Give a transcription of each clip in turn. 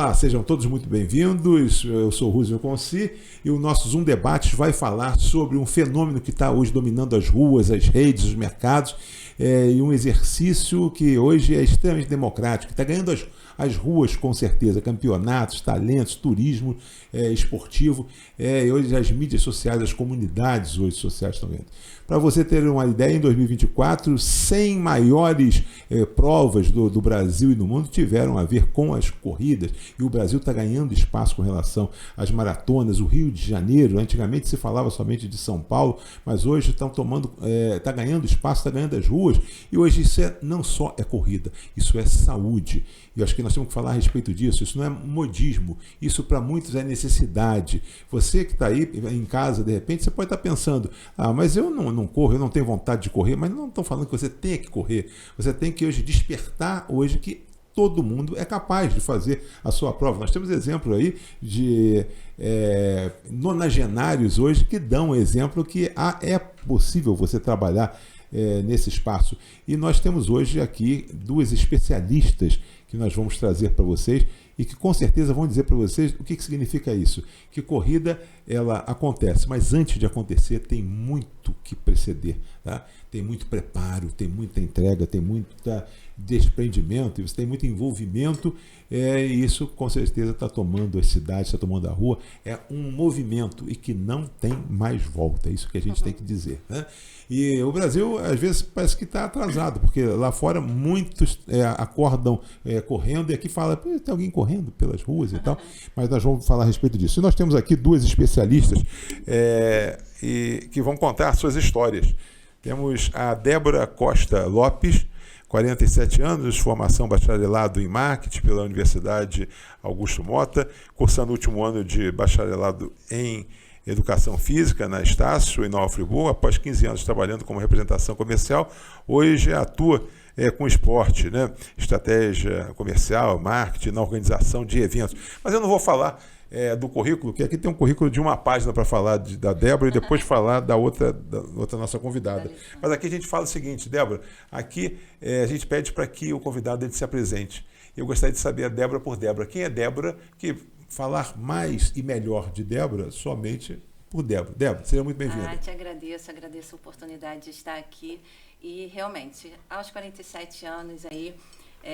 Olá, sejam todos muito bem-vindos. Eu sou o Rússio Conci e o nosso Zoom Debates vai falar sobre um fenômeno que está hoje dominando as ruas, as redes, os mercados, e um exercício que hoje é extremamente democrático, que está ganhando as ruas com certeza, campeonatos, talentos, turismo esportivo, e hoje as mídias sociais, as comunidades hoje sociais estão ganhando. Para você ter uma ideia, em 2024, 100 maiores provas do Brasil e do mundo tiveram a ver com as corridas, e o Brasil está ganhando espaço com relação às maratonas. O Rio de Janeiro, antigamente se falava somente de São Paulo, mas hoje está ganhando espaço, está ganhando as ruas, e hoje isso não só é corrida, isso é saúde. E eu acho que nós temos que falar a respeito disso. Isso não é modismo, isso para muitos é necessidade. Você que está aí em casa, de repente, você pode estar pensando, mas eu não corro, eu não tenho vontade de correr, mas não estou falando que você tenha que correr. Você tem que hoje despertar que todo mundo é capaz de fazer a sua prova. Nós temos exemplo aí de nonagenários hoje que dão exemplo que é possível você trabalhar nesse espaço. E nós temos hoje aqui duas especialistas que nós vamos trazer para vocês e que com certeza vão dizer para vocês o que significa isso. Que corrida ela acontece, mas antes de acontecer tem muito que preceder, tá? Tem muito preparo, tem muita entrega, tem muito desprendimento, e você tem muito envolvimento, e isso com certeza está tomando as cidades, está tomando a rua. É um movimento e que não tem mais volta, é isso que a gente tem que dizer, né? E o Brasil às vezes parece que está atrasado, porque lá fora muitos acordam correndo, e aqui fala, tem alguém correndo pelas ruas e tal, mas nós vamos falar a respeito disso. E nós temos aqui duas especialistas que vão contar suas histórias. Temos a Débora Costa Lopes, 47 anos, formação bacharelado em marketing pela Universidade Augusto Mota, cursando o último ano de bacharelado em Educação Física na Estácio, em Nova Friburgo. Após 15 anos trabalhando como representação comercial, hoje atua com esporte, né? Estratégia comercial, marketing, na organização de eventos. Mas eu não vou falar do currículo, que aqui tem um currículo de uma página para falar da Débora e depois falar da outra nossa convidada. Mas aqui a gente fala o seguinte, Débora, aqui a gente pede para que o convidado ele se apresente. Eu gostaria de saber a Débora por Débora. Quem é Débora? Que falar mais e melhor de Débora somente por Débora. Débora, seja muito bem-vinda. Te agradeço a oportunidade de estar aqui. E realmente, aos 47 anos aí,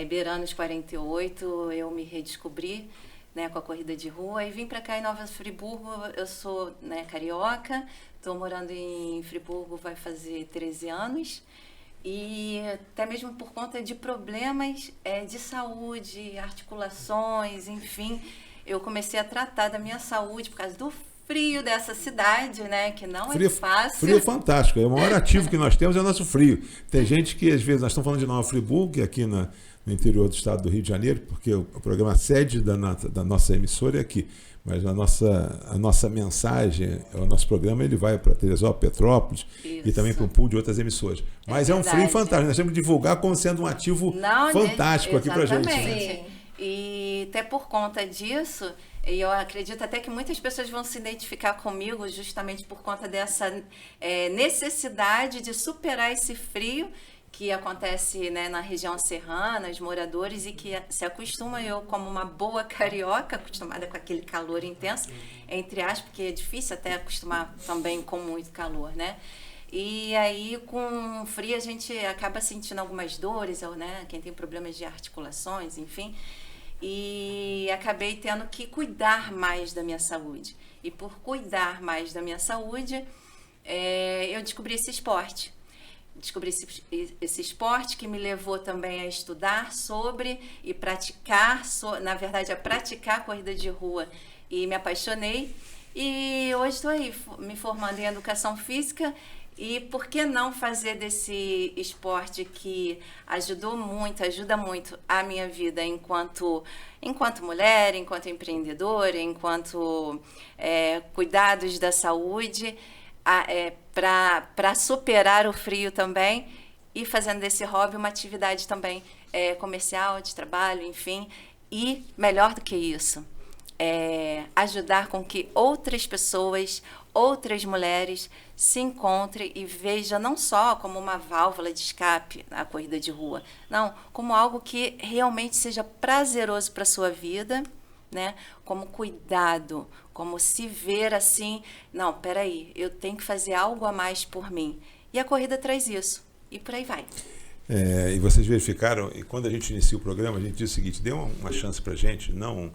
beirando os 48, eu me redescobri, né, com a corrida de rua, e vim para cá em Nova Friburgo. Eu sou, né, carioca, estou morando em Friburgo, vai fazer 13 anos, e até mesmo por conta de problemas de saúde, articulações, enfim, eu comecei a tratar da minha saúde por causa do frio dessa cidade, né, que não é fácil. Frio é fantástico, o maior ativo que nós temos é o nosso frio. Tem gente que, às vezes, nós estamos falando de Nova Friburgo, que é aqui no interior do estado do Rio de Janeiro, porque o programa sede da nossa emissora é aqui, mas a nossa mensagem, o nosso programa, ele vai para Teresópolis, Petrópolis, isso, e também para um pool de outras emissoras. Mas é um frio fantástico, nós temos que divulgar como sendo um ativo fantástico aqui para a gente. Né? E até por conta disso, e eu acredito até que muitas pessoas vão se identificar comigo justamente por conta dessa necessidade de superar esse frio que acontece, né, na região serrana, os moradores, e que se acostuma, eu como uma boa carioca, acostumada com aquele calor intenso, entre aspas, porque é difícil até acostumar também com muito calor, né? E aí, com frio, a gente acaba sentindo algumas dores, né? Quem tem problemas de articulações, enfim. E acabei tendo que cuidar mais da minha saúde. E por cuidar mais da minha saúde, eu descobri esse esporte. Descobri esse esporte que me levou também a estudar sobre e praticar, na verdade, a praticar corrida de rua. E me apaixonei. E hoje estou aí, me formando em Educação Física. E por que não fazer desse esporte que ajuda muito a minha vida enquanto mulher, enquanto empreendedora, enquanto cuidados da saúde, para superar o frio também, e fazendo desse hobby uma atividade também comercial, de trabalho, enfim. E melhor do que isso, ajudar com que outras pessoas, outras mulheres se encontrem e vejam não só como uma válvula de escape a corrida de rua, não, como algo que realmente seja prazeroso para a sua vida, né? Como cuidado, como se ver assim, não, peraí, eu tenho que fazer algo a mais por mim. E a corrida traz isso. E por aí vai. E vocês verificaram, e quando a gente inicia o programa, a gente diz o seguinte: dê uma chance pra gente, não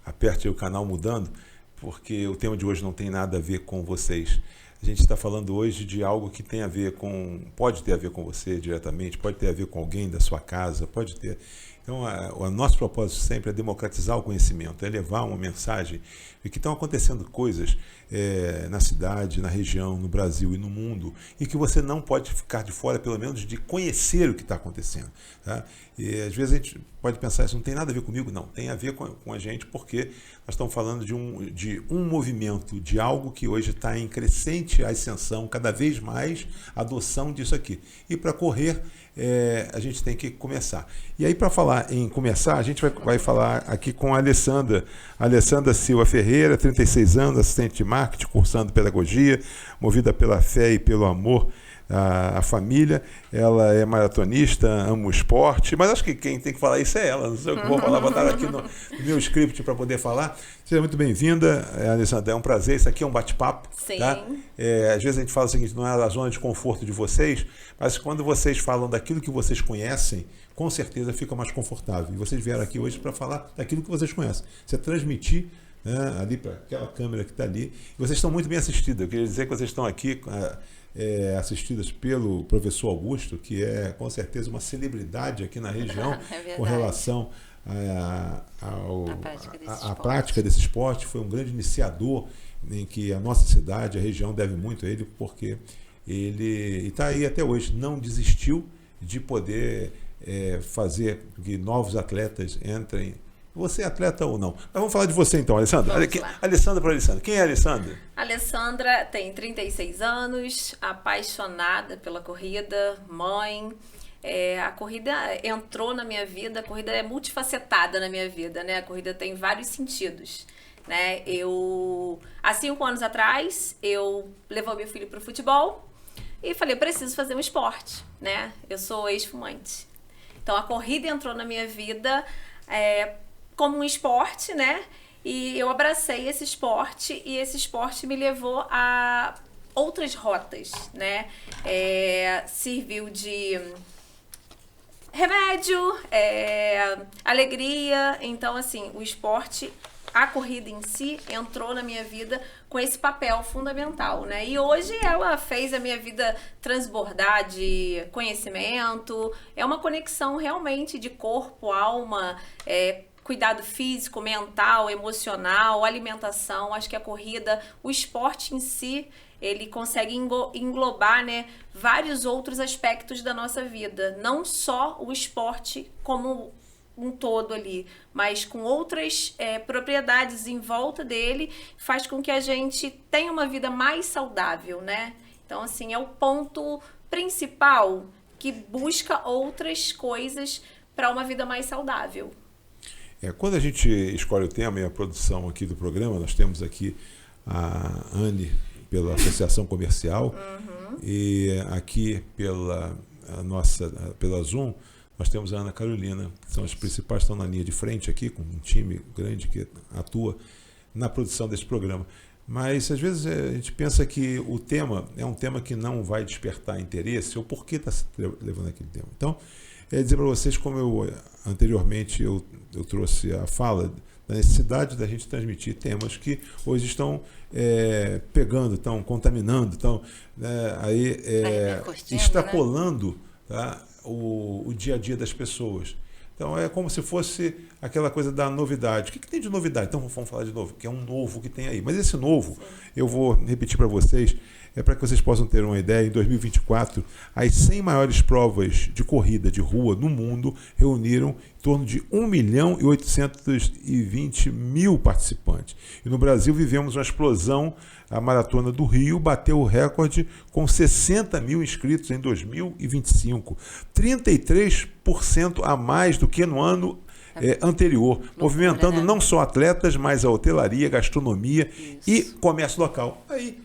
aperte o canal mudando, porque o tema de hoje não tem nada a ver com vocês. A gente está falando hoje de algo que tem a ver pode ter a ver com você diretamente, pode ter a ver com alguém da sua casa, pode ter. Então, o nosso propósito sempre é democratizar o conhecimento, é levar uma mensagem de que estão acontecendo coisas na cidade, na região, no Brasil e no mundo, e que você não pode ficar de fora, pelo menos, de conhecer o que está acontecendo. Tá? E às vezes a gente pode pensar, isso não tem nada a ver comigo? Não, tem a ver com a gente, porque nós estamos falando de um movimento, de algo que hoje está em crescente ascensão, cada vez mais adoção disso aqui. E para correr, a gente tem que começar. E aí, para falar em começar, a gente vai falar aqui com a Alessandra Silva Ferreira, 36 anos, assistente de marketing, cursando pedagogia, movida pela fé e pelo amor à família. Ela é maratonista, ama o esporte, mas acho que quem tem que falar isso é ela. Não sei o que eu vou falar, botar aqui no meu script para poder falar. Seja muito bem-vinda, Alessandra, é um prazer. Isso aqui é um bate-papo. Sim. Tá? Às vezes a gente fala o seguinte, não é a zona de conforto de vocês, mas quando vocês falam daquilo que vocês conhecem, com certeza fica mais confortável. E vocês vieram aqui hoje para falar daquilo que vocês conhecem. Você transmitir, né, ali para aquela câmera que está ali. E vocês estão muito bem assistidos. Eu queria dizer que vocês estão aqui assistidas pelo professor Augusto, que é com certeza uma celebridade aqui na região com relação à prática desse esporte. Foi um grande iniciador em que a nossa cidade, a região, deve muito a ele, porque ele está aí até hoje, não desistiu de poder fazer que novos atletas entrem. Você é atleta ou não? Mas vamos falar de você então, Alessandra. Alessandra para Alessandra. Quem é a Alessandra? Alessandra tem 36 anos, apaixonada pela corrida, mãe. A corrida entrou na minha vida, a corrida é multifacetada na minha vida, né? A corrida tem vários sentidos, né? Há 5 anos atrás, eu levei meu filho para o futebol e falei, preciso fazer um esporte, né? Eu sou ex-fumante. Então, a corrida entrou na minha vida como um esporte, né? E eu abracei esse esporte e esse esporte me levou a outras rotas, né? Serviu de remédio, alegria. Então, assim, o esporte, a corrida em si, entrou na minha vida com esse papel fundamental, né? E hoje ela fez a minha vida transbordar de conhecimento. É uma conexão realmente de corpo, alma, cuidado físico, mental, emocional, alimentação. Acho que a corrida, o esporte em si, ele consegue englobar, né, vários outros aspectos da nossa vida. Não só o esporte como um todo ali, mas com outras propriedades em volta dele, faz com que a gente tenha uma vida mais saudável, né? Então, assim, é o ponto principal que busca outras coisas para uma vida mais saudável. Quando a gente escolhe o tema e a produção aqui do programa, nós temos aqui a Anne pela Associação Comercial e aqui pela Zoom nós temos a Ana Carolina, que são as principais, estão na linha de frente aqui, com um time grande que atua na produção desse programa. Mas, às vezes, a gente pensa que o tema é um tema que não vai despertar interesse, ou por que está se levando aquele tema. Então, dizer para vocês, como anteriormente eu trouxe a fala da necessidade da gente transmitir temas que hoje estão pegando, estão contaminando, estão extrapolando, tá, o dia a dia das pessoas. Então é como se fosse aquela coisa da novidade. O que tem de novidade? Então vamos falar de novo, que é um novo que tem aí. Mas esse novo, eu vou repetir para vocês, para que vocês possam ter uma ideia. Em 2024, as 100 maiores provas de corrida de rua no mundo reuniram em torno de 1.820.000 participantes. E no Brasil vivemos uma explosão. A Maratona do Rio bateu o recorde com 60 mil inscritos em 2025. 33% a mais do que no ano anterior, movimentando não só atletas, mas a hotelaria, gastronomia e comércio local. Aí,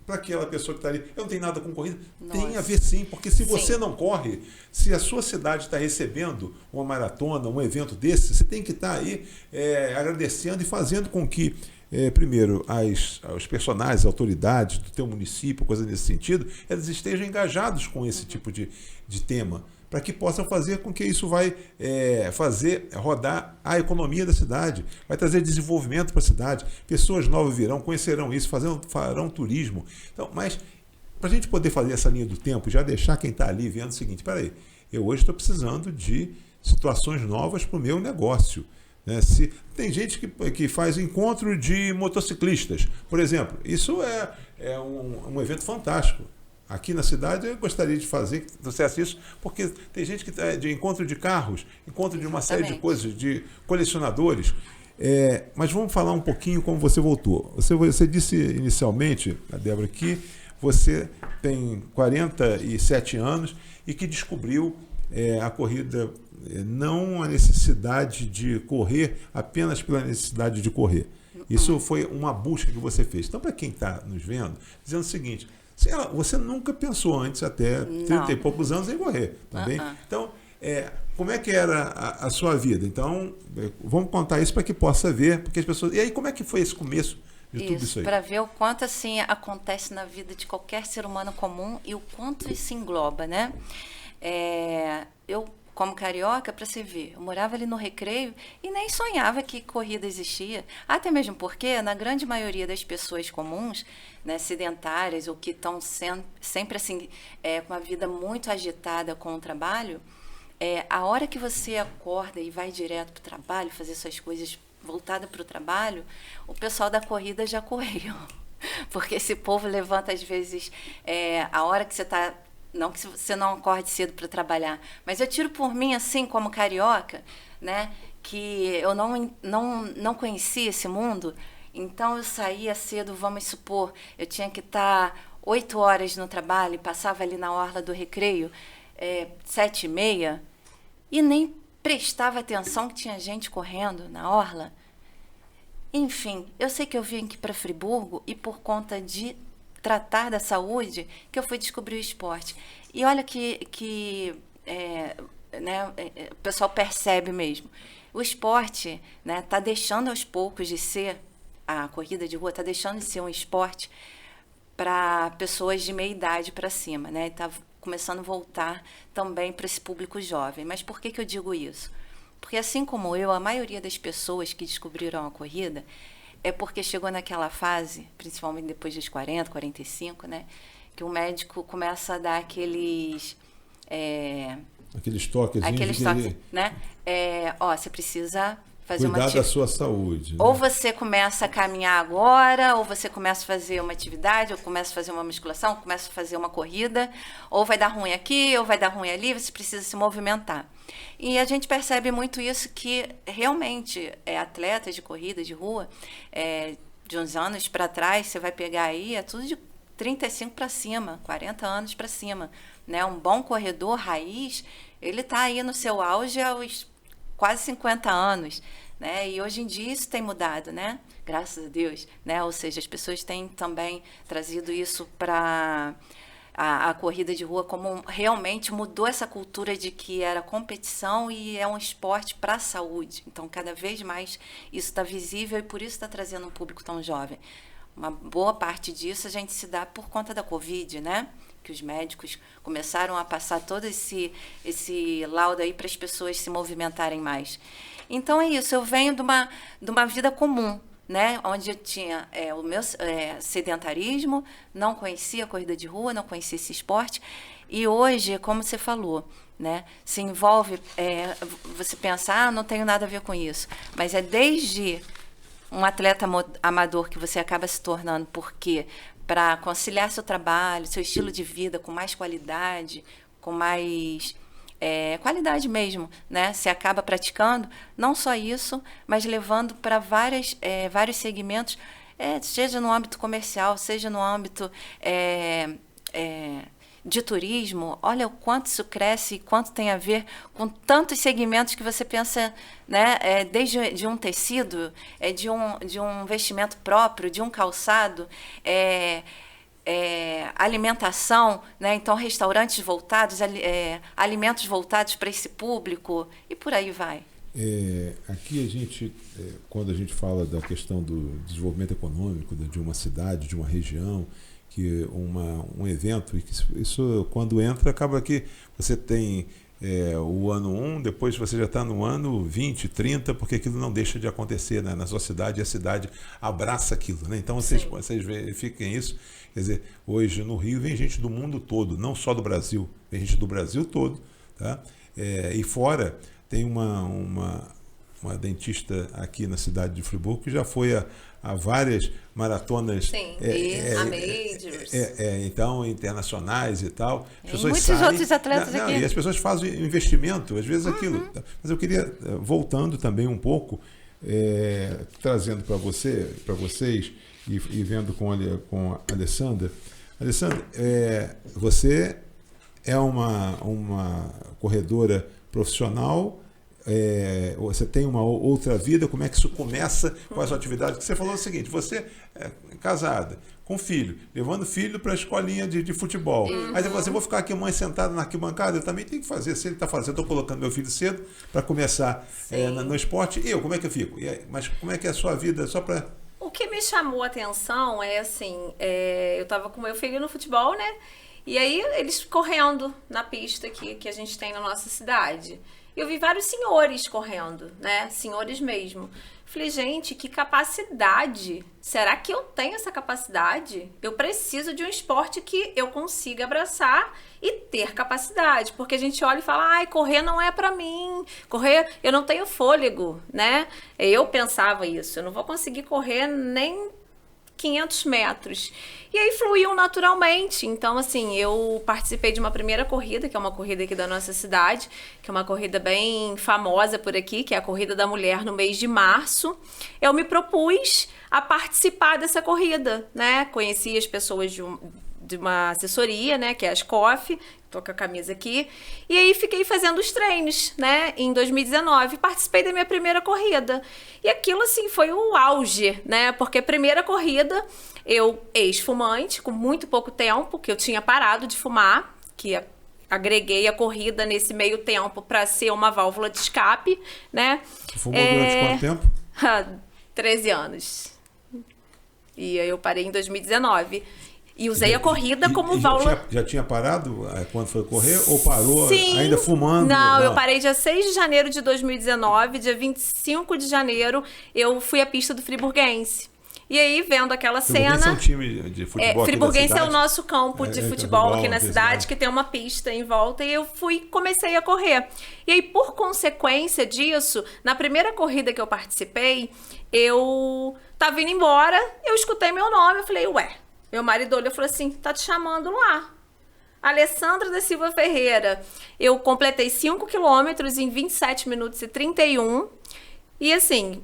para aquela pessoa que está ali. Eu não tenho nada com corrida. Nossa. Tem a ver sim, porque se você Sim. não corre, se a sua cidade está recebendo uma maratona, um evento desse, você tem que estar aí agradecendo e fazendo com que, primeiro, os personagens, as autoridades do teu município, coisa nesse sentido, eles estejam engajados com esse tipo de tema, para que possam fazer com que isso vai fazer rodar a economia da cidade, vai trazer desenvolvimento para a cidade, pessoas novas virão, conhecerão isso, farão turismo. Então, mas para a gente poder fazer essa linha do tempo, já deixar quem está ali vendo o seguinte, peraí, eu hoje estou precisando de situações novas para o meu negócio. Né? Se tem gente que faz encontro de motociclistas, por exemplo, isso é um evento fantástico. Aqui na cidade eu gostaria de fazer que trouxesse isso, porque tem gente que está de encontro de carros, encontro de uma série de coisas, de colecionadores. Mas vamos falar um pouquinho como você voltou. Você disse inicialmente, Débora, que você tem 47 anos e que descobriu a corrida, não a necessidade de correr apenas pela necessidade de correr. Isso foi uma busca que você fez. Então, para quem está nos vendo, dizendo o seguinte, você nunca pensou antes, até 30 e poucos anos, em correr, também. Então, como é que era a sua vida? Então, vamos contar isso para que possa ver, porque as pessoas... E aí, como é que foi esse começo de tudo isso aí? Para ver o quanto assim acontece na vida de qualquer ser humano comum e o quanto isso engloba, né? Eu, como carioca, para você ver, eu morava ali no Recreio e nem sonhava que corrida existia. Até mesmo porque, na grande maioria das pessoas comuns, né, sedentárias ou que estão sempre assim, com uma vida muito agitada com o trabalho, a hora que você acorda e vai direto para o trabalho, fazer suas coisas voltada para o trabalho, o pessoal da corrida já correu. Porque esse povo levanta, às vezes, a hora que você está... Não que você não acorde cedo para trabalhar, mas eu tiro por mim, assim, como carioca, né, que eu não conhecia esse mundo, então eu saía cedo, vamos supor, eu tinha que estar 8 horas no trabalho, passava ali na orla do Recreio, 7h30, e nem prestava atenção que tinha gente correndo na orla. Enfim, eu sei que eu vim aqui para Friburgo e por conta de tratar da saúde que eu fui descobrir o esporte. E olha que o pessoal percebe mesmo. O esporte, né, tá deixando aos poucos de ser, a corrida de rua está deixando de ser um esporte para pessoas de meia idade para cima, né? Está começando a voltar também para esse público jovem. Mas por que eu digo isso? Porque assim como eu, a maioria das pessoas que descobriram a corrida é porque chegou naquela fase, principalmente depois dos 40, 45, né? Que o médico começa a dar aqueles toques, né? Você precisa fazer cuidar da sua saúde. Ou você começa a caminhar agora, ou você começa a fazer uma atividade, ou começa a fazer uma musculação, ou começa a fazer uma corrida, ou vai dar ruim aqui, ou vai dar ruim ali, você precisa se movimentar. E a gente percebe muito isso, que realmente atletas de corrida de rua, de uns anos para trás, você vai pegar aí, é tudo de 35 para cima, 40 anos para cima, né? Um bom corredor raiz, ele está aí no seu auge aos quase 50 anos, né? E hoje em dia isso tem mudado, né? Graças a Deus, né? Ou seja, as pessoas têm também trazido isso para a corrida de rua, como realmente mudou essa cultura de que era competição e é um esporte para a saúde. Então, cada vez mais isso está visível e por isso está trazendo um público tão jovem. Uma boa parte disso a gente se dá por conta da Covid, né? Que os médicos começaram a passar todo esse laudo aí para as pessoas se movimentarem mais. Então é isso, eu venho de uma vida comum, né? Onde eu tinha o meu sedentarismo, não conhecia a corrida de rua, não conhecia esse esporte, e hoje, como você falou, né? Se envolve, você pensa, não tenho nada a ver com isso, mas é desde um atleta amador que você acaba se tornando, porque para conciliar seu trabalho, seu estilo de vida com mais qualidade, com mais qualidade mesmo, né? Você acaba praticando, não só isso, mas levando para vários segmentos, seja no âmbito comercial, seja no âmbito de turismo. Olha o quanto isso cresce e quanto tem a ver com tantos segmentos que você pensa, né? Desde de um tecido, de um vestimento próprio, de um calçado, alimentação, né? Então restaurantes voltados, alimentos voltados para esse público e por aí vai. Aqui a gente, quando a gente fala da questão do desenvolvimento econômico de uma cidade, de uma região, que um evento, isso quando entra, acaba que você tem o ano 1, depois você já está no ano 20, 30, porque aquilo não deixa de acontecer, né, na sua cidade, e a cidade abraça aquilo. Né? Então vocês verifiquem isso. Quer dizer, hoje no Rio vem gente do mundo todo, não só do Brasil, vem gente do Brasil todo. Tá? E fora, tem uma dentista aqui na cidade de Friburgo que já foi a várias maratonas. Sim, a majors. Então, internacionais e tal. Tem muitos outros atletas aqui. E as pessoas fazem investimento, às vezes aquilo. Mas eu queria, voltando também um pouco, trazendo para vocês e vendo com a Alessandra. Alessandra, você é uma corredora profissional, você tem uma outra vida, como é que isso começa com as atividades? Porque você falou o seguinte, você é casada, com filho, levando filho para a escolinha de futebol. Aí você falou assim, vou ficar aqui, mãe, sentada na arquibancada, eu também tenho que fazer, se ele está fazendo, eu estou colocando meu filho cedo para começar no esporte, e eu, como é que eu fico? Mas como é que é a sua vida, só para... O que me chamou a atenção é assim, eu estava com meu filho no futebol, né? E aí eles correndo na pista aqui, que a gente tem na nossa cidade. Eu vi vários senhores correndo, né? Senhores mesmo. Falei, gente, que capacidade. Será que eu tenho essa capacidade? Eu preciso de um esporte que eu consiga abraçar e ter capacidade. Porque a gente olha e fala, ai, correr não é pra mim. Correr, eu não tenho fôlego, né? Eu pensava isso. Eu não vou conseguir correr nem 500 metros. E aí fluiu naturalmente. Então, assim, eu participei de uma primeira corrida, que é uma corrida aqui da nossa cidade, que é uma corrida bem famosa por aqui, que é a Corrida da Mulher no mês de março. Eu me propus a participar dessa corrida, né? Conheci as pessoas de uma assessoria, né? Que é a SCOF, tô com a camisa aqui. E aí fiquei fazendo os treinos, né? Em 2019, participei da minha primeira corrida. E aquilo, assim, foi o auge, né? Porque a primeira corrida, eu, ex-fumante, com muito pouco tempo, que eu tinha parado de fumar, que agreguei a corrida nesse meio tempo para ser uma válvula de escape, né? Você fumou durante quanto tempo? 13 anos. E aí eu parei em 2019. E usei a corrida como válvula... Já tinha parado quando foi correr? Ou parou ainda fumando? Não, eu parei dia 6 de janeiro de 2019. Dia 25 de janeiro, eu fui à pista do Friburguense. E aí, vendo aquela cena... Friburguense é um time de futebol Friburguense é o nosso campo de futebol aqui na cidade, que tem uma pista em volta. E eu comecei a correr. E aí, por consequência disso, na primeira corrida que eu participei, eu tava indo embora, eu escutei meu nome, eu falei, ué... Meu marido olhou e falou assim, tá te chamando lá. Alessandra da Silva Ferreira. Eu completei 5 quilômetros em 27 minutos e 31. E assim,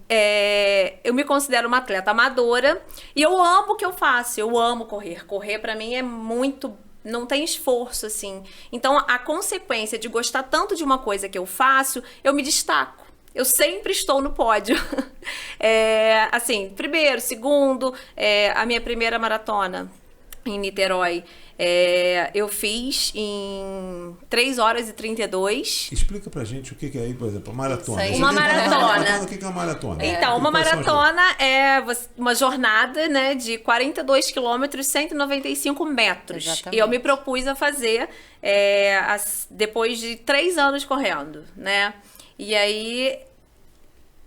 eu me considero uma atleta amadora. E eu amo o que eu faço. Eu amo correr. Correr pra mim é muito... Não tem esforço, assim. Então, a consequência de gostar tanto de uma coisa que eu faço, eu me destaco. Eu sempre estou no pódio. Assim, primeiro, segundo, a minha primeira maratona em Niterói, eu fiz em 3 horas e 32. Explica pra gente o que é aí, por exemplo, a maratona. Uma maratona. O que é uma maratona? Então, uma maratona é uma jornada, né, de 42 quilômetros, 195 metros. Exatamente. E eu me propus a fazer depois de 3 anos correndo, né? E aí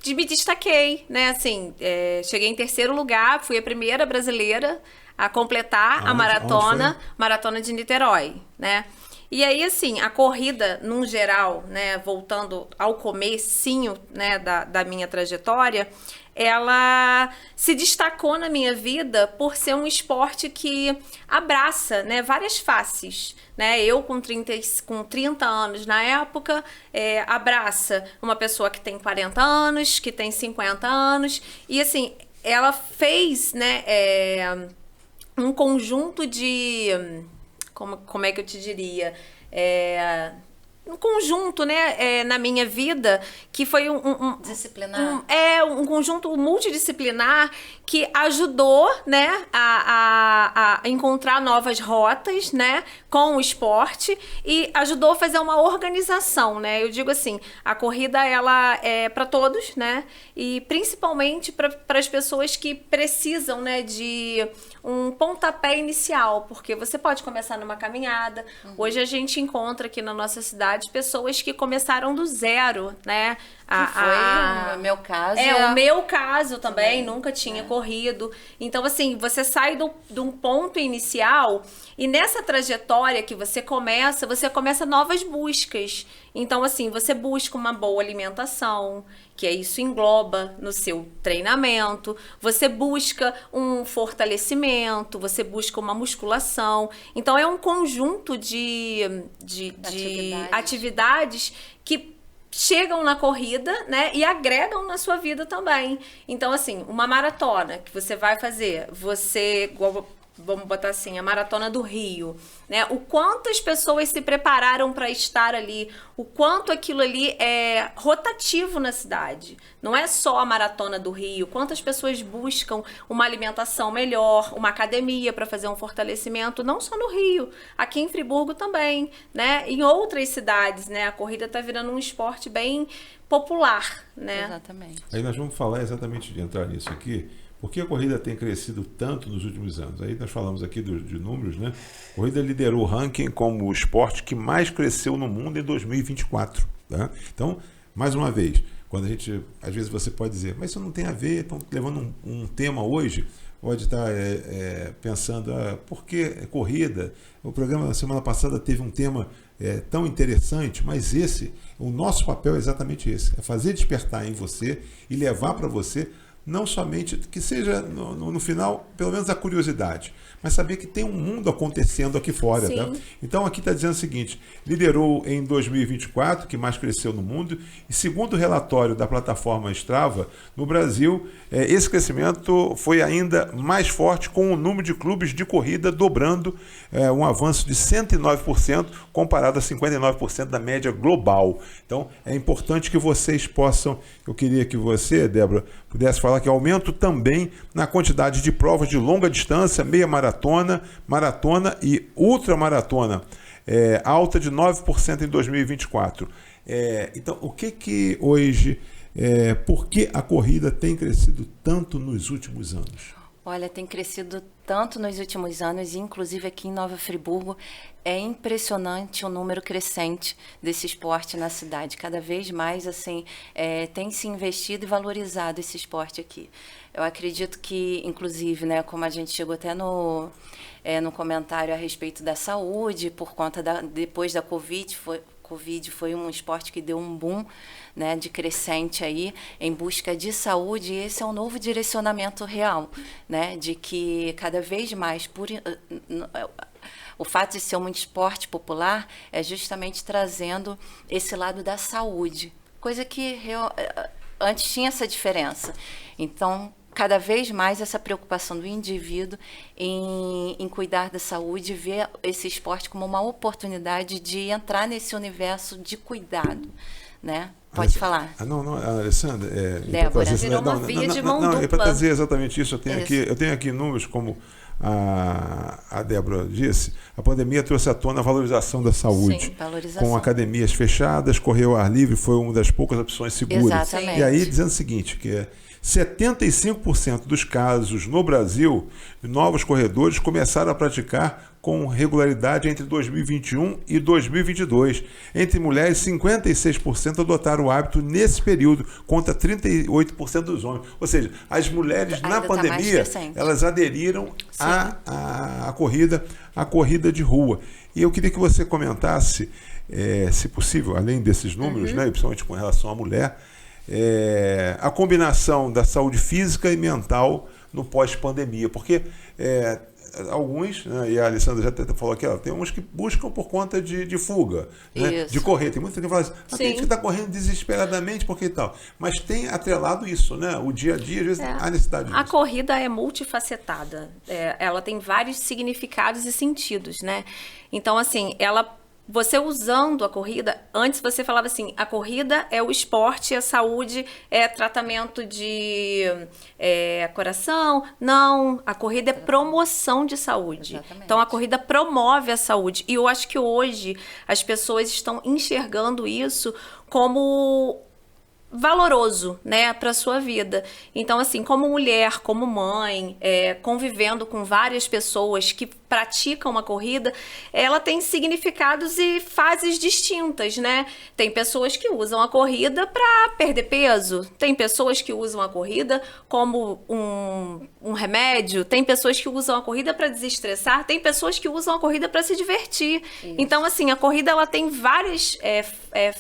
me destaquei, né? Assim, cheguei em 3º lugar, fui a primeira brasileira a completar a maratona de Niterói, né? E aí, assim, a corrida, num geral, né, voltando ao comecinho, né, da minha trajetória, ela se destacou na minha vida por ser um esporte que abraça, né, várias faces, né? Eu com 30 anos na época, abraça uma pessoa que tem 40 anos, que tem 50 anos, e assim, ela fez, né, um conjunto de... Como é que eu te diria? conjunto, né, na minha vida, que foi disciplinar. Um conjunto multidisciplinar que ajudou, né, a encontrar novas rotas, né, com o esporte e ajudou a fazer uma organização, né? Eu digo assim, a corrida ela é para todos, né? E principalmente para as pessoas que precisam, né, de um pontapé inicial, porque você pode começar numa caminhada. Hoje a gente encontra aqui na nossa cidade pessoas que começaram do zero, né? Foi o meu caso. O meu caso também, nunca tinha corrido. Então, assim, você sai de um ponto inicial e nessa trajetória que você começa novas buscas. Então, assim, você busca uma boa alimentação, que isso engloba no seu treinamento, você busca um fortalecimento, você busca uma musculação. Então, é um conjunto de atividades que chegam na corrida, né, e agregam na sua vida também. Então, assim, uma maratona que você vai fazer, vamos botar assim, a Maratona do Rio, né? O quanto as pessoas se prepararam para estar ali, o quanto aquilo ali é rotativo na cidade. Não é só a Maratona do Rio, quantas pessoas buscam uma alimentação melhor, uma academia para fazer um fortalecimento, não só no Rio, aqui em Friburgo também, né? Em outras cidades, né? A corrida está virando um esporte bem popular, né? Exatamente. Aí nós vamos falar exatamente de entrar nisso aqui. Por que a corrida tem crescido tanto nos últimos anos? Aí nós falamos aqui de números, né? A corrida liderou o ranking como o esporte que mais cresceu no mundo em 2024. Tá? Então, mais uma vez, quando a gente, às vezes você pode dizer, mas isso não tem a ver, estão levando um tema hoje, pode estar pensando, por que corrida? O programa da semana passada teve um tema tão interessante, mas o nosso papel é exatamente esse, é fazer despertar em você e levar para você não somente que seja no final, pelo menos a curiosidade, mas saber que tem um mundo acontecendo aqui fora. Tá? Então aqui está dizendo o seguinte, liderou em 2024, que mais cresceu no mundo, e segundo o relatório da plataforma Strava, no Brasil, esse crescimento foi ainda mais forte, com o número de clubes de corrida dobrando, um avanço de 109%, comparado a 59% da média global. Então é importante que vocês possam, eu queria que você, Débora, pudesse falar que aumento também na quantidade de provas de longa distância, meia maratona, maratona e ultramaratona, alta de 9% em 2024. Então, o que hoje, por que a corrida tem crescido tanto nos últimos anos? Olha, tem crescido tanto nos últimos anos, inclusive aqui em Nova Friburgo, é impressionante o número crescente desse esporte na cidade. Cada vez mais, assim, tem se investido e valorizado esse esporte aqui. Eu acredito que, inclusive, né, como a gente chegou até no comentário a respeito da saúde, por conta depois da Covid foi um esporte que deu um boom, né, de crescente aí em busca de saúde, e esse é um novo direcionamento real, né, de que cada vez mais o fato de ser um esporte popular é justamente trazendo esse lado da saúde, coisa que antes tinha essa diferença. Então, cada vez mais essa preocupação do indivíduo em cuidar da saúde, ver esse esporte como uma oportunidade de entrar nesse universo de cuidado, né? Pode falar. Não, Alessandra, Débora, virou uma via de mão dupla. É para trazer exatamente isso. Eu tenho aqui números como a Débora disse, a pandemia trouxe à tona a valorização da saúde. Sim, valorização. Com academias fechadas, correr ao ar livre foi uma das poucas opções seguras. Exatamente. E aí dizendo o seguinte, que 75% dos casos no Brasil, novos corredores começaram a praticar com regularidade entre 2021 e 2022. Entre mulheres, 56% adotaram o hábito nesse período, contra 38% dos homens. Ou seja, as mulheres na pandemia, elas aderiram à corrida de rua. E eu queria que você comentasse, se possível, além desses números, né, principalmente com relação à mulher, a combinação da saúde física e mental no pós-pandemia, porque alguns, né, e a Alessandra já até falou aqui, tem uns que buscam por conta de fuga, né, de correr. Tem muita gente que fala assim, tem gente que está correndo desesperadamente, porque e tal. Mas tem atrelado isso, né? O dia a dia, às vezes, há necessidade disso. A corrida é multifacetada. Ela tem vários significados e sentidos, né? Então, assim, ela você usando a corrida, antes você falava assim, a corrida é o esporte, a saúde é tratamento de coração. Não, a corrida é promoção de saúde. Exatamente. Então, a corrida promove a saúde. E eu acho que hoje as pessoas estão enxergando isso como valoroso, né, para sua vida. Então, assim, como mulher, como mãe, convivendo com várias pessoas que praticam uma corrida, ela tem significados e fases distintas, né? Tem pessoas que usam a corrida para perder peso, tem pessoas que usam a corrida como um remédio, tem pessoas que usam a corrida para desestressar, tem pessoas que usam a corrida para se divertir. Isso. Então, assim, a corrida ela tem várias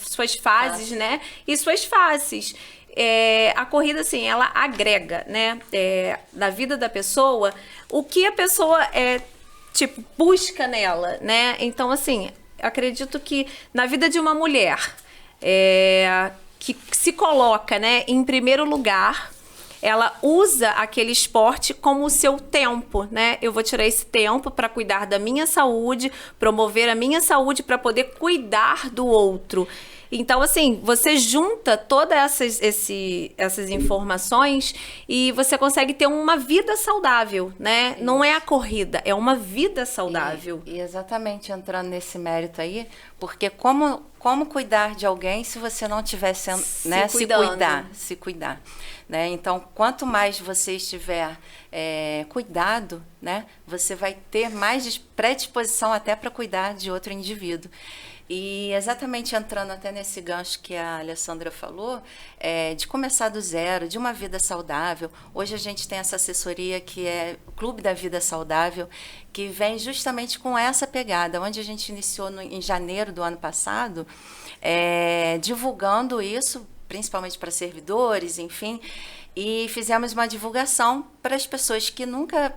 suas fases, né? E suas faces. A corrida, assim, ela agrega, né? Na vida da pessoa, o que a pessoa busca nela, né? Então, assim, acredito que na vida de uma mulher que se coloca, né, em primeiro lugar, ela usa aquele esporte como o seu tempo, né? Eu vou tirar esse tempo para cuidar da minha saúde, promover a minha saúde para poder cuidar do outro. Então, assim, você junta todas essas informações e você consegue ter uma vida saudável, né? Isso. Não é a corrida, é uma vida saudável. E exatamente, entrando nesse mérito aí, porque como cuidar de alguém se você não estiver se cuidar, né? Então, quanto mais você estiver cuidado, né, você vai ter mais predisposição até para cuidar de outro indivíduo. E exatamente entrando até nesse gancho que a Alessandra falou, de começar do zero, de uma vida saudável. Hoje a gente tem essa assessoria que é o Clube da Vida Saudável, que vem justamente com essa pegada, onde a gente iniciou em janeiro do ano passado, divulgando isso, principalmente para servidores, enfim, e fizemos uma divulgação para as pessoas que nunca...